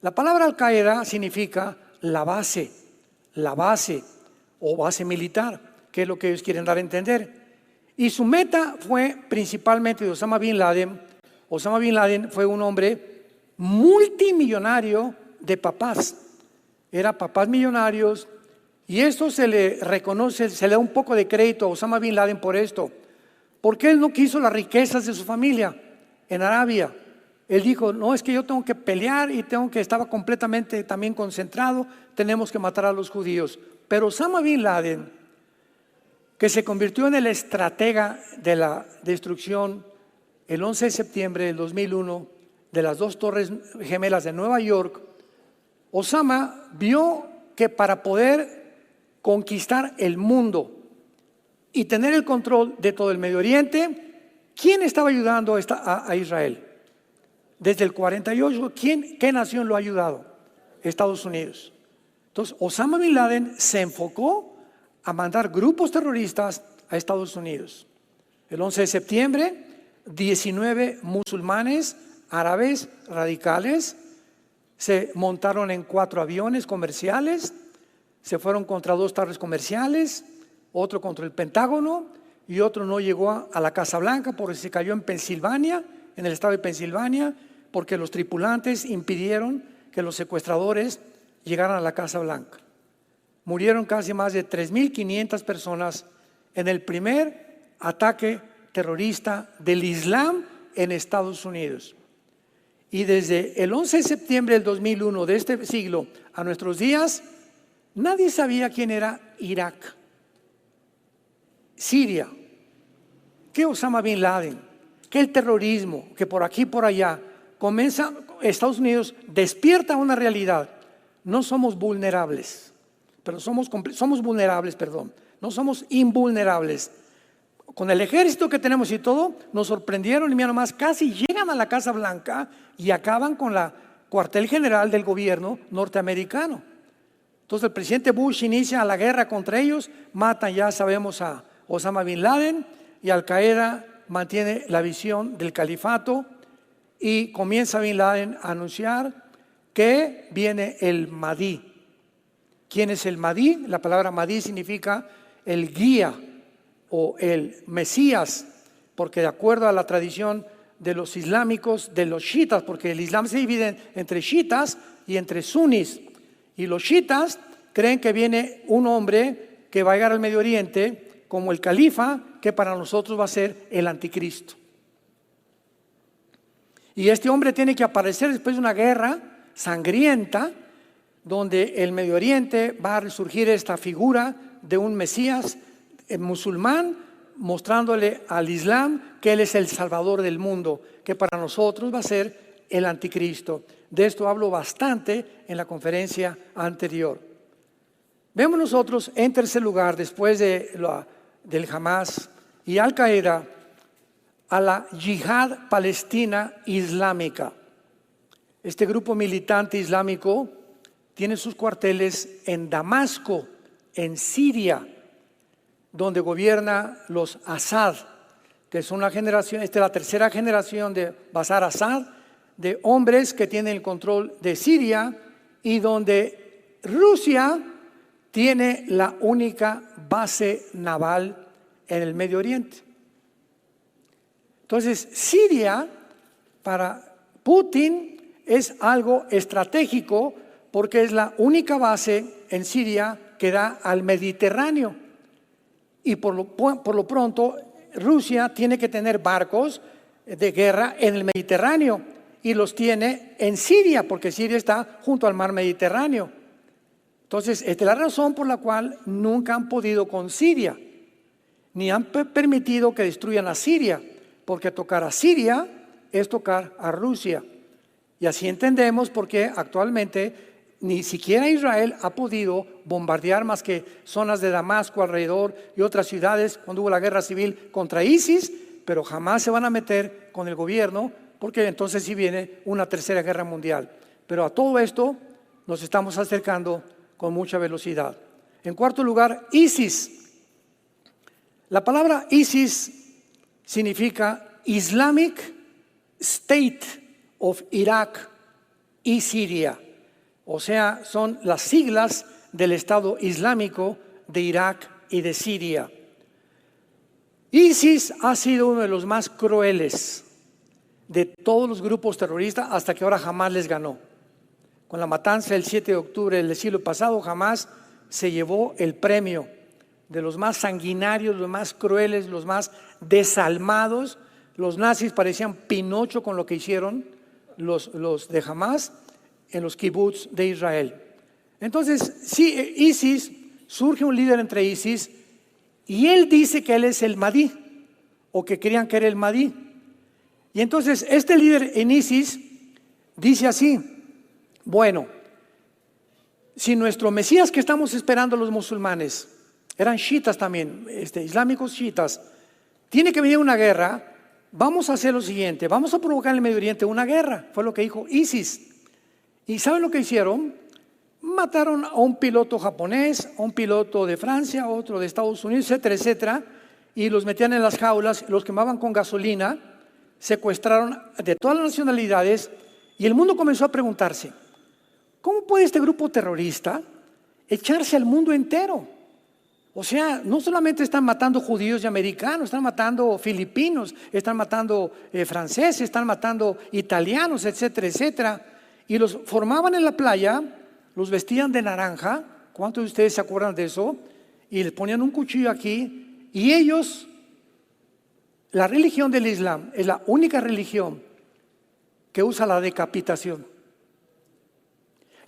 La palabra Al Qaeda significa la base, la base o base militar, que es lo que ellos quieren dar a entender. Y su meta fue principalmente de Osama Bin Laden. Osama Bin Laden fue un hombre multimillonario de papás. Era papás millonarios, y esto se le reconoce, se le da un poco de crédito a Osama Bin Laden por esto, porque él no quiso las riquezas de su familia en Arabia. Él dijo, no, es que yo tengo que pelear y estaba completamente también concentrado, tenemos que matar a los judíos. Pero Osama Bin Laden, que se convirtió en el estratega de la destrucción el 11 de septiembre del 2001 de las dos torres gemelas de Nueva York, Osama vio que para poder conquistar el mundo y tener el control de todo el Medio Oriente, ¿quién estaba ayudando a Israel? Desde el 48, ¿qué nación lo ha ayudado? Estados Unidos. Entonces, Osama Bin Laden se enfocó a mandar grupos terroristas a Estados Unidos. El 11 de septiembre, 19 musulmanes árabes radicales se montaron en 4 aviones comerciales, se fueron contra 2 torres comerciales, otro contra el Pentágono y otro no llegó a la Casa Blanca porque se cayó en Pensilvania, en el estado de Pensilvania, porque los tripulantes impidieron que los secuestradores llegaran a la Casa Blanca. Murieron casi más de 3.500 personas en el primer ataque terrorista del Islam en Estados Unidos. Y desde el 11 de septiembre del 2001 de este siglo a nuestros días, nadie sabía quién era Irak, Siria, que Osama Bin Laden, que el terrorismo, que por aquí y por allá. Comienza, Estados Unidos despierta una realidad. No somos vulnerables, pero somos vulnerables, no somos invulnerables. Con el ejército que tenemos y todo, nos sorprendieron y mira nomás, casi llegan a la Casa Blanca y acaban con la cuartel general del gobierno norteamericano. Entonces el presidente Bush inicia la guerra contra ellos, matan, ya sabemos, a Osama Bin Laden, y Al Qaeda mantiene la visión del califato y comienza Bin Laden a anunciar que viene el Mahdi. ¿Quién es el Mahdi? La palabra Mahdi significa el guía o el Mesías, porque de acuerdo a la tradición de los islámicos, de los chiitas, porque el Islam se divide entre chiitas y entre sunis, y los chiitas creen que viene un hombre que va a llegar al Medio Oriente como el califa, que para nosotros va a ser el anticristo. Y este hombre tiene que aparecer después de una guerra sangrienta, donde el Medio Oriente va a resurgir esta figura de un Mesías musulmán, mostrándole al Islam que Él es el Salvador del mundo, que para nosotros va a ser el anticristo. De esto hablo bastante en la conferencia anterior. Vemos nosotros, en tercer lugar, después del Hamas y Al Qaeda, a la Yihad Palestina Islámica. Este grupo militante islámico tiene sus cuarteles en Damasco, en Siria, donde gobierna los Assad, que son una generación, esta es la tercera generación de Bashar Assad, de hombres que tienen el control de Siria y donde Rusia tiene la única base naval en el Medio Oriente. Entonces, Siria para Putin es algo estratégico porque es la única base en Siria que da al Mediterráneo. Y por lo pronto, Rusia tiene que tener barcos de guerra en el Mediterráneo y los tiene en Siria, porque Siria está junto al mar Mediterráneo. Entonces, esta es la razón por la cual nunca han podido con Siria, ni han permitido que destruyan a Siria, porque tocar a Siria es tocar a Rusia. Y así entendemos por qué actualmente ni siquiera Israel ha podido bombardear más que zonas de Damasco alrededor y otras ciudades cuando hubo la guerra civil contra ISIS, pero jamás se van a meter con el gobierno porque entonces sí viene una tercera guerra mundial. Pero a todo esto nos estamos acercando con mucha velocidad. En cuarto lugar, ISIS. La palabra ISIS significa Islamic State of Iraq y Siria. O sea, son las siglas del Estado Islámico de Irak y de Siria. ISIS ha sido uno de los más crueles de todos los grupos terroristas hasta que ahora Hamás les ganó. Con la matanza del 7 de octubre del siglo pasado, Hamás se llevó el premio de los más sanguinarios, los más crueles, los más desalmados. Los nazis parecían Pinocho con lo que hicieron los de Hamás en los kibbutz de Israel. Entonces, sí, ISIS, surge un líder entre ISIS y él dice que él es el Mahdi, o que creían que era el Mahdi. Y entonces este líder en ISIS dice así: bueno, si nuestro Mesías que estamos esperando los musulmanes, eran chiitas también, islámicos chiitas, tiene que venir una guerra, vamos a hacer lo siguiente, vamos a provocar en el Medio Oriente una guerra. Fue lo que dijo ISIS. ¿Y saben lo que hicieron? Mataron a un piloto japonés, a un piloto de Francia, a otro de Estados Unidos, etcétera, etcétera, y los metían en las jaulas, los quemaban con gasolina, secuestraron de todas las nacionalidades, y el mundo comenzó a preguntarse: ¿cómo puede este grupo terrorista echarse al mundo entero? O sea, no solamente están matando judíos y americanos, están matando filipinos, están matando franceses, están matando italianos, etcétera, etcétera, y los formaban en la playa, los vestían de naranja. ¿Cuántos de ustedes se acuerdan de eso? Y les ponían un cuchillo aquí, y ellos, la religión del Islam es la única religión que usa la decapitación.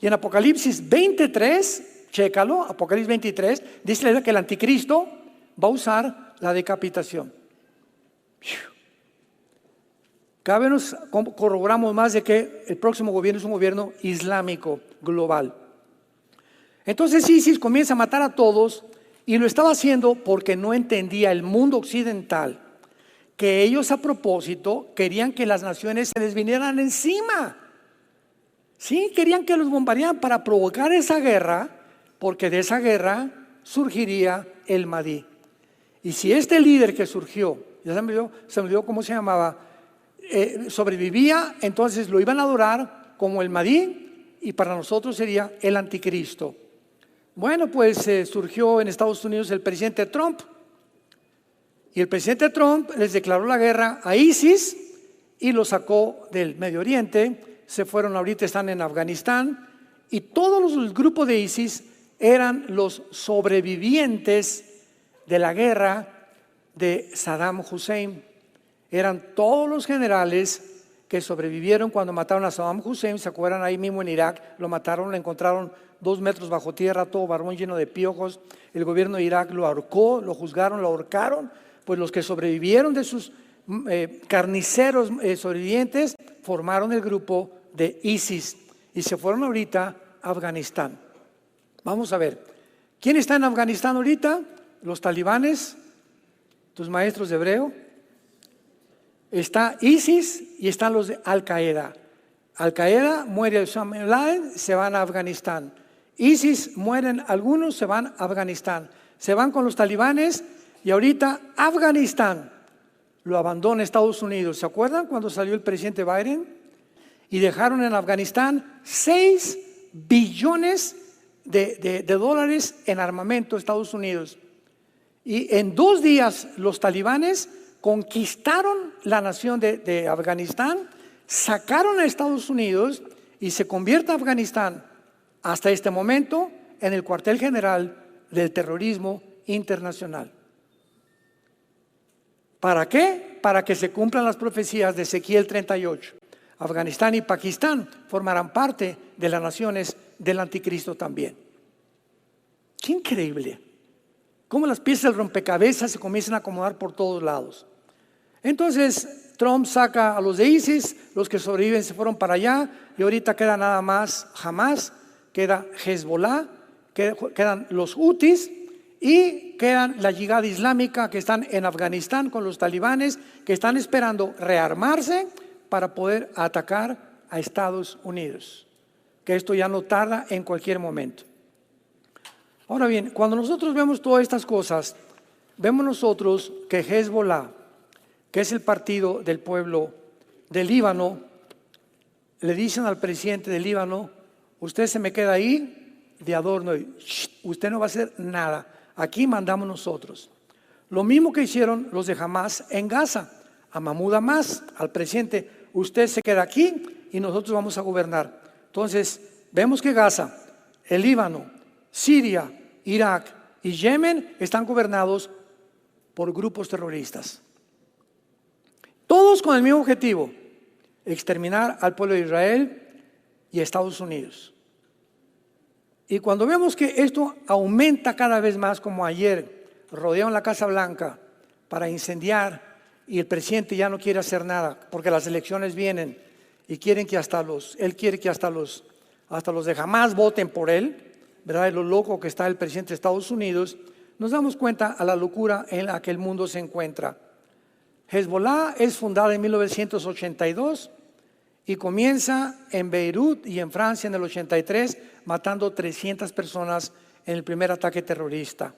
Y en Apocalipsis 23, chécalo, Apocalipsis 23, dice que el anticristo va a usar la decapitación. Cada vez nos corroboramos más de que el próximo gobierno es un gobierno islámico global. Entonces ISIS comienza a matar a todos, y lo estaba haciendo porque no entendía el mundo occidental que ellos a propósito querían que las naciones se les vinieran encima. Sí, querían que los bombardearan para provocar esa guerra, porque de esa guerra surgiría el Mahdi. Y si este líder que surgió, ya se me olvidó cómo se llamaba, sobrevivía, entonces lo iban a adorar como el Mahdi, y para nosotros sería el anticristo. Bueno, pues surgió en Estados Unidos el presidente Trump, y el presidente Trump les declaró la guerra a ISIS y lo sacó del Medio Oriente. Se fueron, ahorita están en Afganistán, y todos los grupos de ISIS eran los sobrevivientes de la guerra de Saddam Hussein. Eran todos los generales que sobrevivieron cuando mataron a Saddam Hussein. ¿Se acuerdan? Ahí mismo en Irak lo mataron, lo encontraron 2 metros bajo tierra, todo barbón lleno de piojos. El gobierno de Irak lo ahorcó, lo juzgaron, lo ahorcaron. Pues los que sobrevivieron de sus carniceros sobrevivientes formaron el grupo de ISIS y se fueron ahorita a Afganistán. Vamos a ver, ¿quién está en Afganistán ahorita? Los talibanes, tus maestros de hebreo. Está ISIS y están los de Al-Qaeda. Al-Qaeda muere Osama bin Laden, se van a Afganistán. ISIS mueren algunos, se van a Afganistán. Se van con los talibanes, y ahorita Afganistán lo abandona Estados Unidos. ¿Se acuerdan cuando salió el presidente Biden? Y dejaron en Afganistán 6 billones de dólares en armamento Estados Unidos. Y en 2 días los talibanes conquistaron la nación de Afganistán, sacaron a Estados Unidos, y se convierte Afganistán hasta este momento en el cuartel general del terrorismo internacional. ¿Para qué? Para que se cumplan las profecías de Ezequiel 38. Afganistán y Pakistán formarán parte de las naciones del anticristo también. ¡Qué increíble! Cómo las piezas del rompecabezas se comienzan a acomodar por todos lados. Entonces Trump saca a los de ISIS, los que sobreviven se fueron para allá, y ahorita queda nada más Hamás, queda Hezbollah, quedan los Hutis, y quedan la Yihad Islámica, que están en Afganistán con los talibanes, que están esperando rearmarse para poder atacar a Estados Unidos, que esto ya no tarda en cualquier momento. Ahora bien, cuando nosotros vemos todas estas cosas, vemos nosotros que Hezbollah, que es el partido del pueblo del Líbano, le dicen al presidente del Líbano: usted se me queda ahí, de adorno. Y, usted no va a hacer nada. Aquí mandamos nosotros. Lo mismo que hicieron los de Hamás en Gaza. A Mahmoud Abbas, al presidente, usted se queda aquí y nosotros vamos a gobernar. Entonces, vemos que Gaza, el Líbano, Siria, Irak y Yemen están gobernados por grupos terroristas. Todos con el mismo objetivo: exterminar al pueblo de Israel y a Estados Unidos. Y cuando vemos que esto aumenta cada vez más, como ayer rodearon la Casa Blanca para incendiar y el presidente ya no quiere hacer nada porque las elecciones vienen y quieren que él quiere que hasta los de Hamás voten por él, ¿verdad? Lo loco que está el presidente de Estados Unidos. Nos damos cuenta a la locura en la que el mundo se encuentra. Hezbollah es fundada en 1982 y comienza en Beirut y en Francia en el 83, matando 300 personas en el primer ataque terrorista.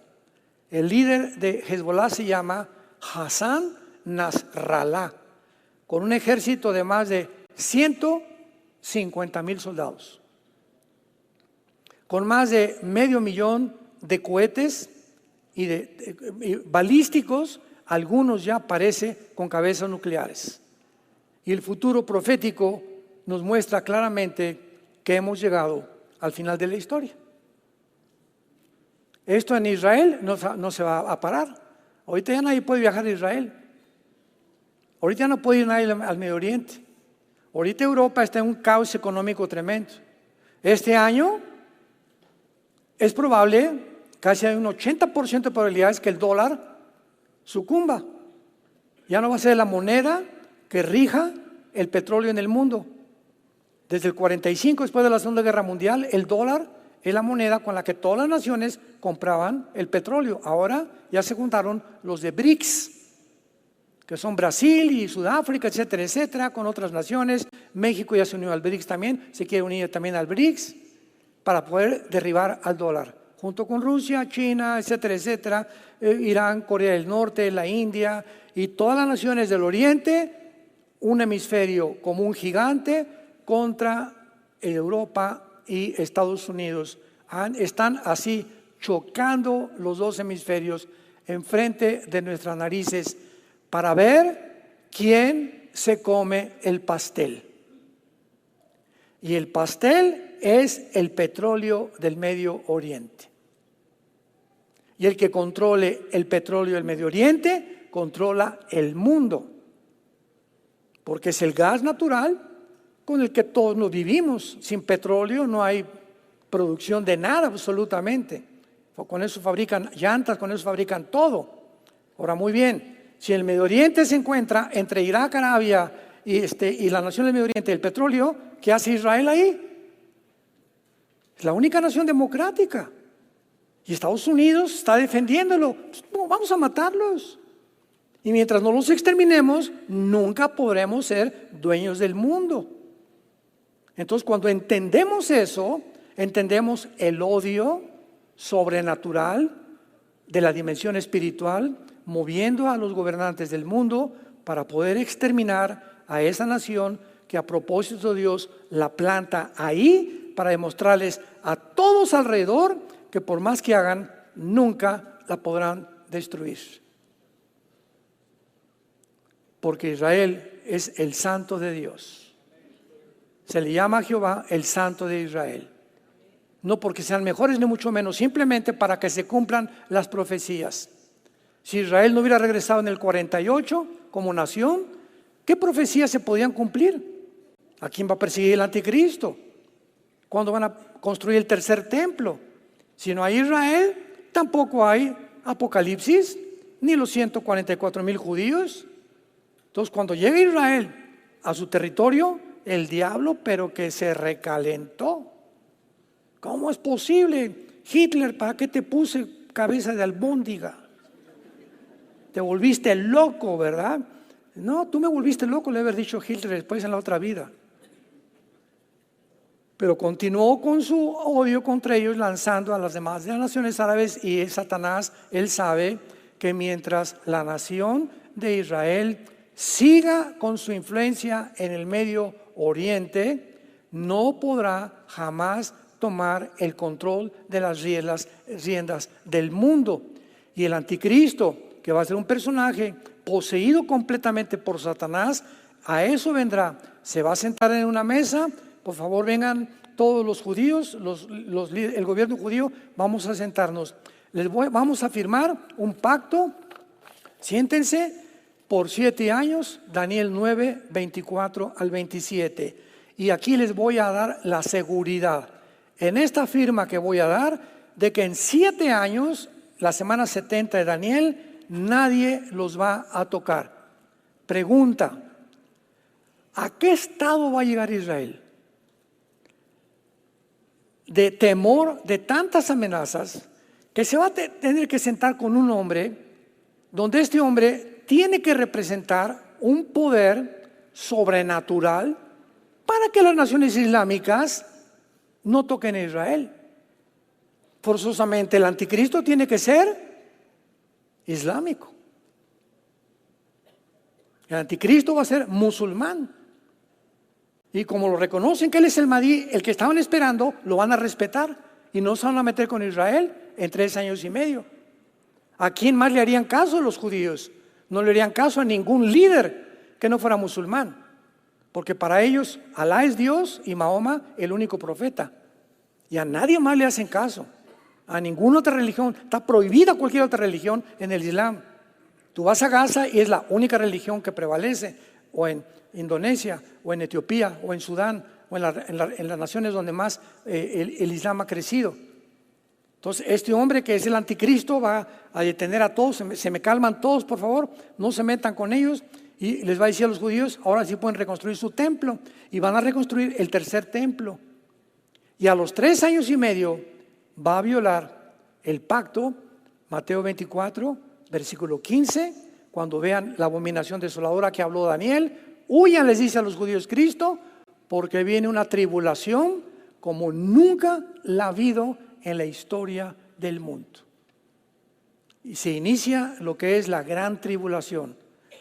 El líder de Hezbollah se llama Hassan Nasrallah, con un ejército de más de 150,000 soldados, con más de 500,000 de cohetes y balísticos, algunos ya parece con cabezas nucleares. Y el futuro profético nos muestra claramente que hemos llegado al final de la historia. Esto en Israel no se va a parar. Ahorita ya nadie puede viajar a Israel. Ahorita ya no puede ir nadie al Medio Oriente. Ahorita Europa está en un caos económico tremendo. Este año es probable, casi hay un 80% de probabilidades que el dólar sucumba. Ya no va a ser la moneda que rija el petróleo en el mundo. Desde el 45, después de la Segunda Guerra Mundial, el dólar es la moneda con la que todas las naciones compraban el petróleo. Ahora ya se juntaron los de BRICS, que son Brasil y Sudáfrica, etcétera, etcétera, con otras naciones. México ya se unió al BRICS también, se quiere unir también al BRICS para poder derribar al dólar, junto con Rusia, China, etcétera, etcétera, Irán, Corea del Norte, la India y todas las naciones del Oriente, un hemisferio como un gigante contra Europa y Estados Unidos. Están así chocando los dos hemisferios enfrente de nuestras narices para ver quién se come el pastel. Y el pastel es el petróleo del Medio Oriente. Y el que controle el petróleo del Medio Oriente controla el mundo, porque es el gas natural con el que todos nos vivimos. Sin petróleo no hay producción de nada absolutamente. Con eso fabrican llantas, con eso fabrican todo. Ahora, muy bien, si el Medio Oriente se encuentra entre Irak, Arabia y la nación del Medio Oriente, el petróleo, ¿qué hace Israel ahí? Es la única nación democrática. Y Estados Unidos está defendiéndolo. No, vamos a matarlos. Y mientras no los exterminemos, nunca podremos ser dueños del mundo. Entonces, cuando entendemos eso, entendemos el odio sobrenatural de la dimensión espiritual, moviendo a los gobernantes del mundo para poder exterminar a esa nación que a propósito de Dios la planta ahí para demostrarles a todos alrededor que por más que hagan, nunca la podrán destruir. Porque Israel es el santo de Dios. Se le llama a Jehová el santo de Israel. No porque sean mejores ni mucho menos, simplemente para que se cumplan las profecías. Si Israel no hubiera regresado en el 48 como nación, ¿qué profecías se podían cumplir? ¿A quién va a perseguir el anticristo? ¿Cuándo van a construir el tercer templo? Si no hay Israel, tampoco hay Apocalipsis, ni los 144,000 judíos. Entonces, cuando llega Israel a su territorio, el diablo, pero que se recalentó. ¿Cómo es posible? Hitler, ¿para qué te puse cabeza de albóndiga? Te volviste loco, ¿verdad? No, tú me volviste loco, le haber dicho Hitler después en la otra vida. Pero continuó con su odio contra ellos, lanzando a las demás naciones árabes, y Satanás, él sabe que mientras la nación de Israel siga con su influencia en el Medio Oriente, no podrá jamás tomar el control de las riendas del mundo. Y el anticristo, que va a ser un personaje poseído completamente por Satanás, a eso vendrá. Se va a sentar en una mesa. Por favor, vengan todos los judíos, el gobierno judío, vamos a sentarnos. Vamos a firmar un pacto. Siéntense por 7 años, Daniel 9, 24 al 27. Y aquí les voy a dar la seguridad, en esta firma que voy a dar, de que en 7 años, la semana 70 de Daniel, nadie los va a tocar. Pregunta: ¿a qué estado va a llegar Israel? De temor de tantas amenazas, que se va a tener que sentar con un hombre, donde este hombre tiene que representar un poder sobrenatural para que las naciones islámicas no toquen a Israel. Forzosamente el anticristo tiene que ser islámico. El anticristo va a ser musulmán. Y como lo reconocen que él es el Mahdi, el que estaban esperando, lo van a respetar y no se van a meter con Israel en 3 años y medio. ¿A quién más le harían caso los judíos? No le harían caso a ningún líder que no fuera musulmán, porque para ellos Alá es Dios y Mahoma el único profeta, y a nadie más le hacen caso, a ninguna otra religión. Está prohibida cualquier otra religión en el Islam. Tú vas a Gaza y es la única religión que prevalece, o en Indonesia, o en Etiopía, o en Sudán, o en las naciones donde más el Islam ha crecido. Entonces este hombre que es el anticristo va a detener a todos. Se me calman todos, por favor, no se metan con ellos. Y les va a decir a los judíos: ahora sí pueden reconstruir su templo, y van a reconstruir el 3er templo. Y a los 3 años y medio va a violar el pacto. Mateo 24, versículo 15, cuando vean la abominación desoladora que habló Daniel: huyan, les dice a los judíos Cristo, porque viene una tribulación como nunca la ha habido en la historia del mundo. Y se inicia lo que es la gran tribulación.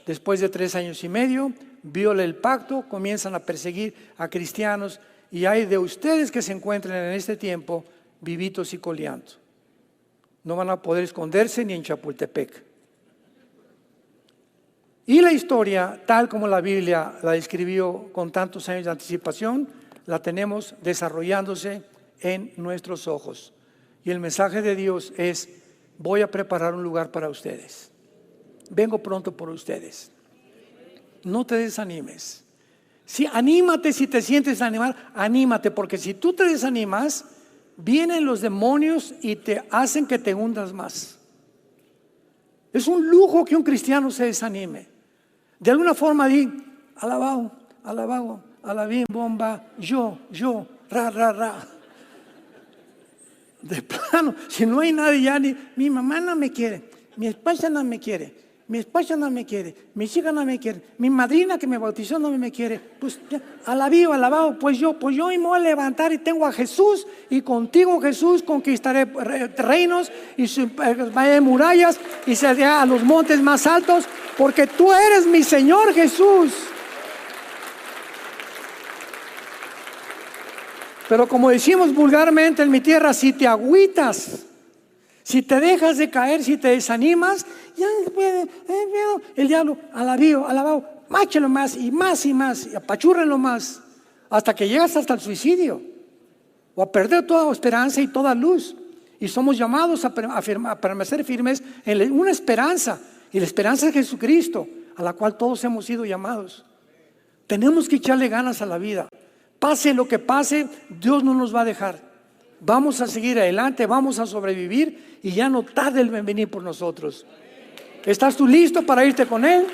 Después de 3 años y medio, viola el pacto, comienzan a perseguir a cristianos, y hay de ustedes que se encuentren en este tiempo vivitos y coleando. No van a poder esconderse ni en Chapultepec. Y la historia, tal como la Biblia la describió con tantos años de anticipación, la tenemos desarrollándose en nuestros ojos. Y el mensaje de Dios es: voy a preparar un lugar para ustedes. Vengo pronto por ustedes. No te desanimes. Sí, anímate. Si te sientes animar, anímate, porque si tú te desanimas, vienen los demonios y te hacen que te hundas más. Es un lujo que un cristiano se desanime. De alguna forma di: alabado, alabado, alabín, bomba, yo, ra. De plano, si no hay nadie ya, ni mi mamá no me quiere, mi esposa no me quiere, mi esposa no me quiere, mis hijas no me quieren, mi madrina que me bautizó no me quiere, pues ya, alabado, pues yo me voy a levantar y tengo a Jesús, y contigo, Jesús, conquistaré reinos y murallas, y saldré a los montes más altos, porque tú eres mi Señor Jesús. Pero como decimos vulgarmente en mi tierra, si te agüitas, si te dejas de caer, si te desanimas, ya el diablo, alabado, máchelo más y más, y apachúrrenlo más, hasta que llegas hasta el suicidio, o a perder toda esperanza y toda luz. Y somos llamados a permanecer firmes en una esperanza, y la esperanza es Jesucristo, a la cual todos hemos sido llamados. Tenemos que echarle ganas a la vida. Pase lo que pase, Dios no nos va a dejar. Vamos a seguir adelante, vamos a sobrevivir, y ya no tarde el venir por nosotros. ¿Estás tú listo para irte con Él?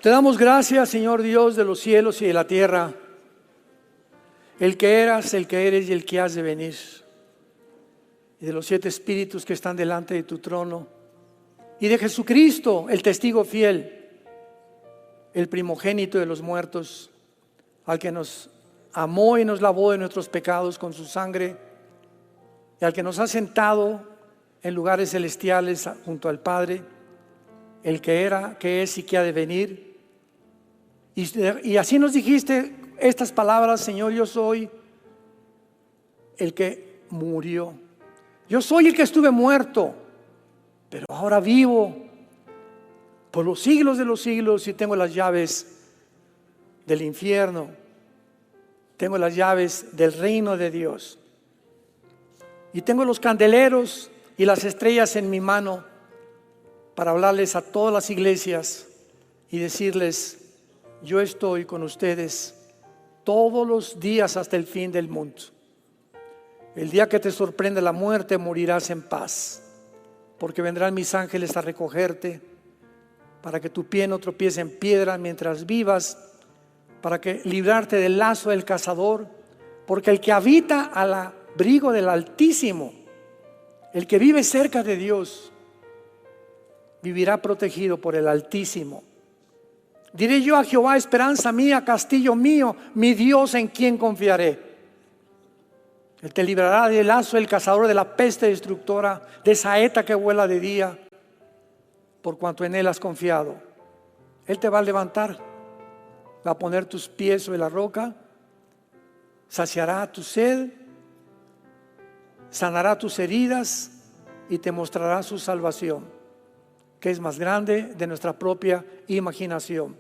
Te damos gracias, Señor Dios de los cielos y de la tierra, el que eras, el que eres y el que has de venir, y de los 7 espíritus que están delante de tu trono, y de Jesucristo, el testigo fiel, el primogénito de los muertos, al que nos amó y nos lavó de nuestros pecados con su sangre, y al que nos ha sentado en lugares celestiales junto al Padre, el que era, que es y que ha de venir. Y así nos dijiste estas palabras: Señor, yo soy el que murió. Yo soy el que estuve muerto, pero ahora vivo por los siglos de los siglos y tengo las llaves del infierno. Tengo las llaves del reino de Dios. Y tengo los candeleros y las estrellas en mi mano para hablarles a todas las iglesias y decirles: yo estoy con ustedes todos los días hasta el fin del mundo. El día que te sorprende la muerte, morirás en paz, porque vendrán mis ángeles a recogerte, para que tu pie no tropiece en piedra mientras vivas, para que librarte del lazo del cazador, porque el que habita al abrigo del Altísimo, el que vive cerca de Dios, vivirá protegido por el Altísimo. Diré yo a Jehová: esperanza mía, castillo mío, mi Dios en quien confiaré. Él te librará del lazo del cazador, de la peste destructora, de saeta que vuela de día, por cuanto en Él has confiado. Él te va a levantar, va a poner tus pies sobre la roca, saciará tu sed, sanará tus heridas y te mostrará su salvación, que es más grande de nuestra propia imaginación.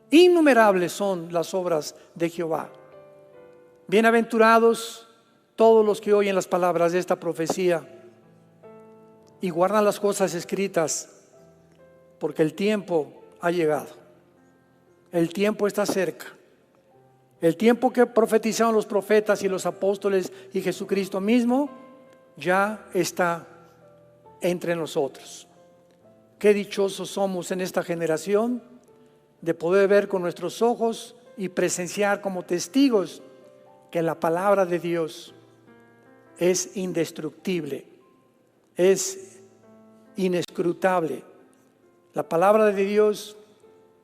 Innumerables son las obras de Jehová. Bienaventurados todos los que oyen las palabras de esta profecía y guardan las cosas escritas, porque el tiempo ha llegado. El tiempo está cerca. El tiempo que profetizaron los profetas y los apóstoles y Jesucristo mismo ya está entre nosotros. Qué dichosos somos en esta generación de poder ver con nuestros ojos y presenciar como testigos que la palabra de Dios es indestructible, es inescrutable. La palabra de Dios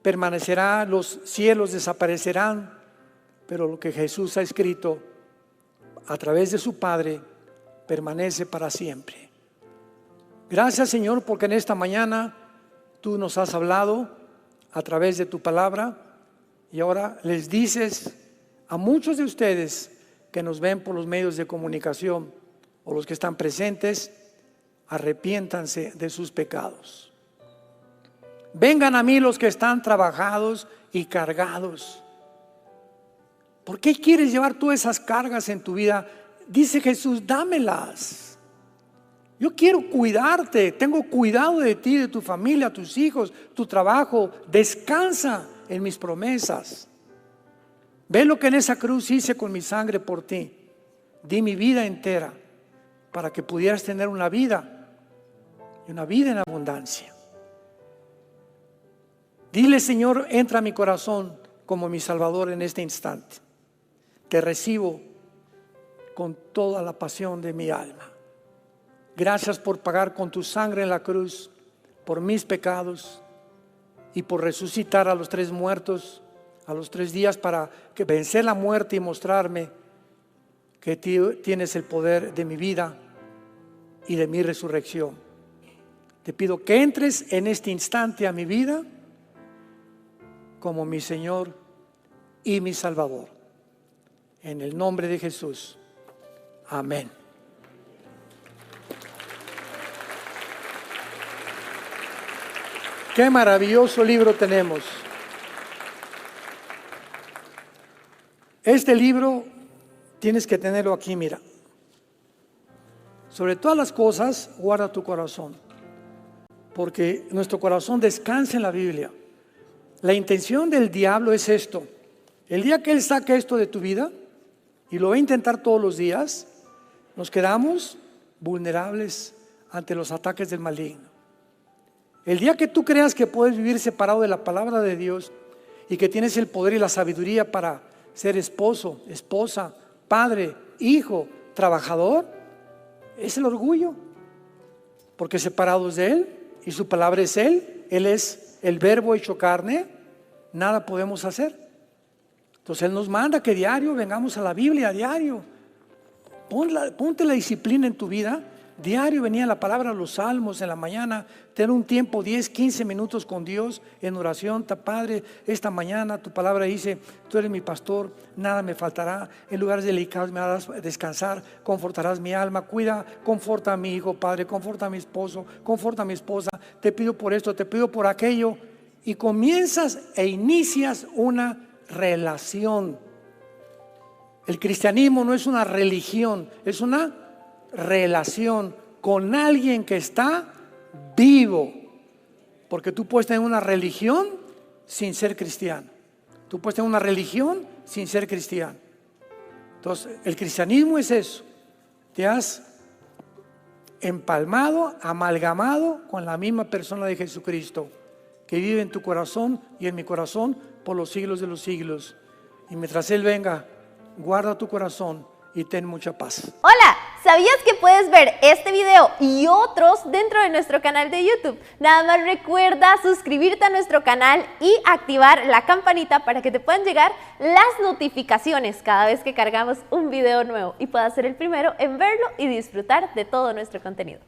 permanecerá, los cielos desaparecerán, pero lo que Jesús ha escrito a través de su Padre permanece para siempre. Gracias, Señor, porque en esta mañana tú nos has hablado a través de tu palabra y ahora les dices a muchos de ustedes que nos ven por los medios de comunicación o los que están presentes: arrepiéntanse de sus pecados. Vengan a mí los que están trabajados y cargados. ¿Por qué quieres llevar todas esas cargas en tu vida? Dice Jesús: dámelas. Yo quiero cuidarte, tengo cuidado de ti, de tu familia, tus hijos, tu trabajo. Descansa en mis promesas. Ve lo que en esa cruz hice con mi sangre por ti. Di mi vida entera para que pudieras tener una vida, y una vida en abundancia. Dile: Señor, entra a mi corazón como mi Salvador en este instante. Te recibo con toda la pasión de mi alma. Gracias por pagar con tu sangre en la cruz por mis pecados y por resucitar a los 3 muertos a los 3 días para que vencer la muerte y mostrarme que tienes el poder de mi vida y de mi resurrección. Te pido que entres en este instante a mi vida como mi Señor y mi Salvador. En el nombre de Jesús. Amén. Qué maravilloso libro tenemos. Este libro tienes que tenerlo aquí, mira. Sobre todas las cosas, guarda tu corazón, porque nuestro corazón descansa en la Biblia. La intención del diablo es esto: el día que él saque esto de tu vida, y lo va a intentar todos los días, nos quedamos vulnerables ante los ataques del maligno. El día que tú creas que puedes vivir separado de la palabra de Dios y que tienes el poder y la sabiduría para ser esposo, esposa, padre, hijo, trabajador, es el orgullo, porque separados de Él y su palabra es Él es el verbo hecho carne, nada podemos hacer. Entonces Él nos manda que diario vengamos a la Biblia, a diario. Ponte la disciplina en tu vida Diario venía la palabra, los salmos en la mañana, tener un tiempo, 10, 15 minutos con Dios en oración. Padre, esta mañana tu palabra dice, tú eres mi pastor, nada me faltará, en lugares delicados me harás descansar, confortarás mi alma, cuida, conforta a mi hijo, Padre, conforta a mi esposo, conforta a mi esposa, te pido por esto, te pido por aquello, y comienzas e inicias una relación. El cristianismo no es una religión, es una relación con alguien que está vivo, porque tú puedes tener una religión sin ser cristiano, tú puedes tener una religión sin ser cristiano. Entonces el cristianismo es eso, te has empalmado, amalgamado con la misma persona de Jesucristo, que vive en tu corazón y en mi corazón por los siglos de los siglos. Y mientras Él venga, guarda tu corazón y ten mucha paz. Hola, ¿sabías que puedes ver este video y otros dentro de nuestro canal de YouTube? Nada más recuerda suscribirte a nuestro canal y activar la campanita para que te puedan llegar las notificaciones cada vez que cargamos un video nuevo y puedas ser el primero en verlo y disfrutar de todo nuestro contenido.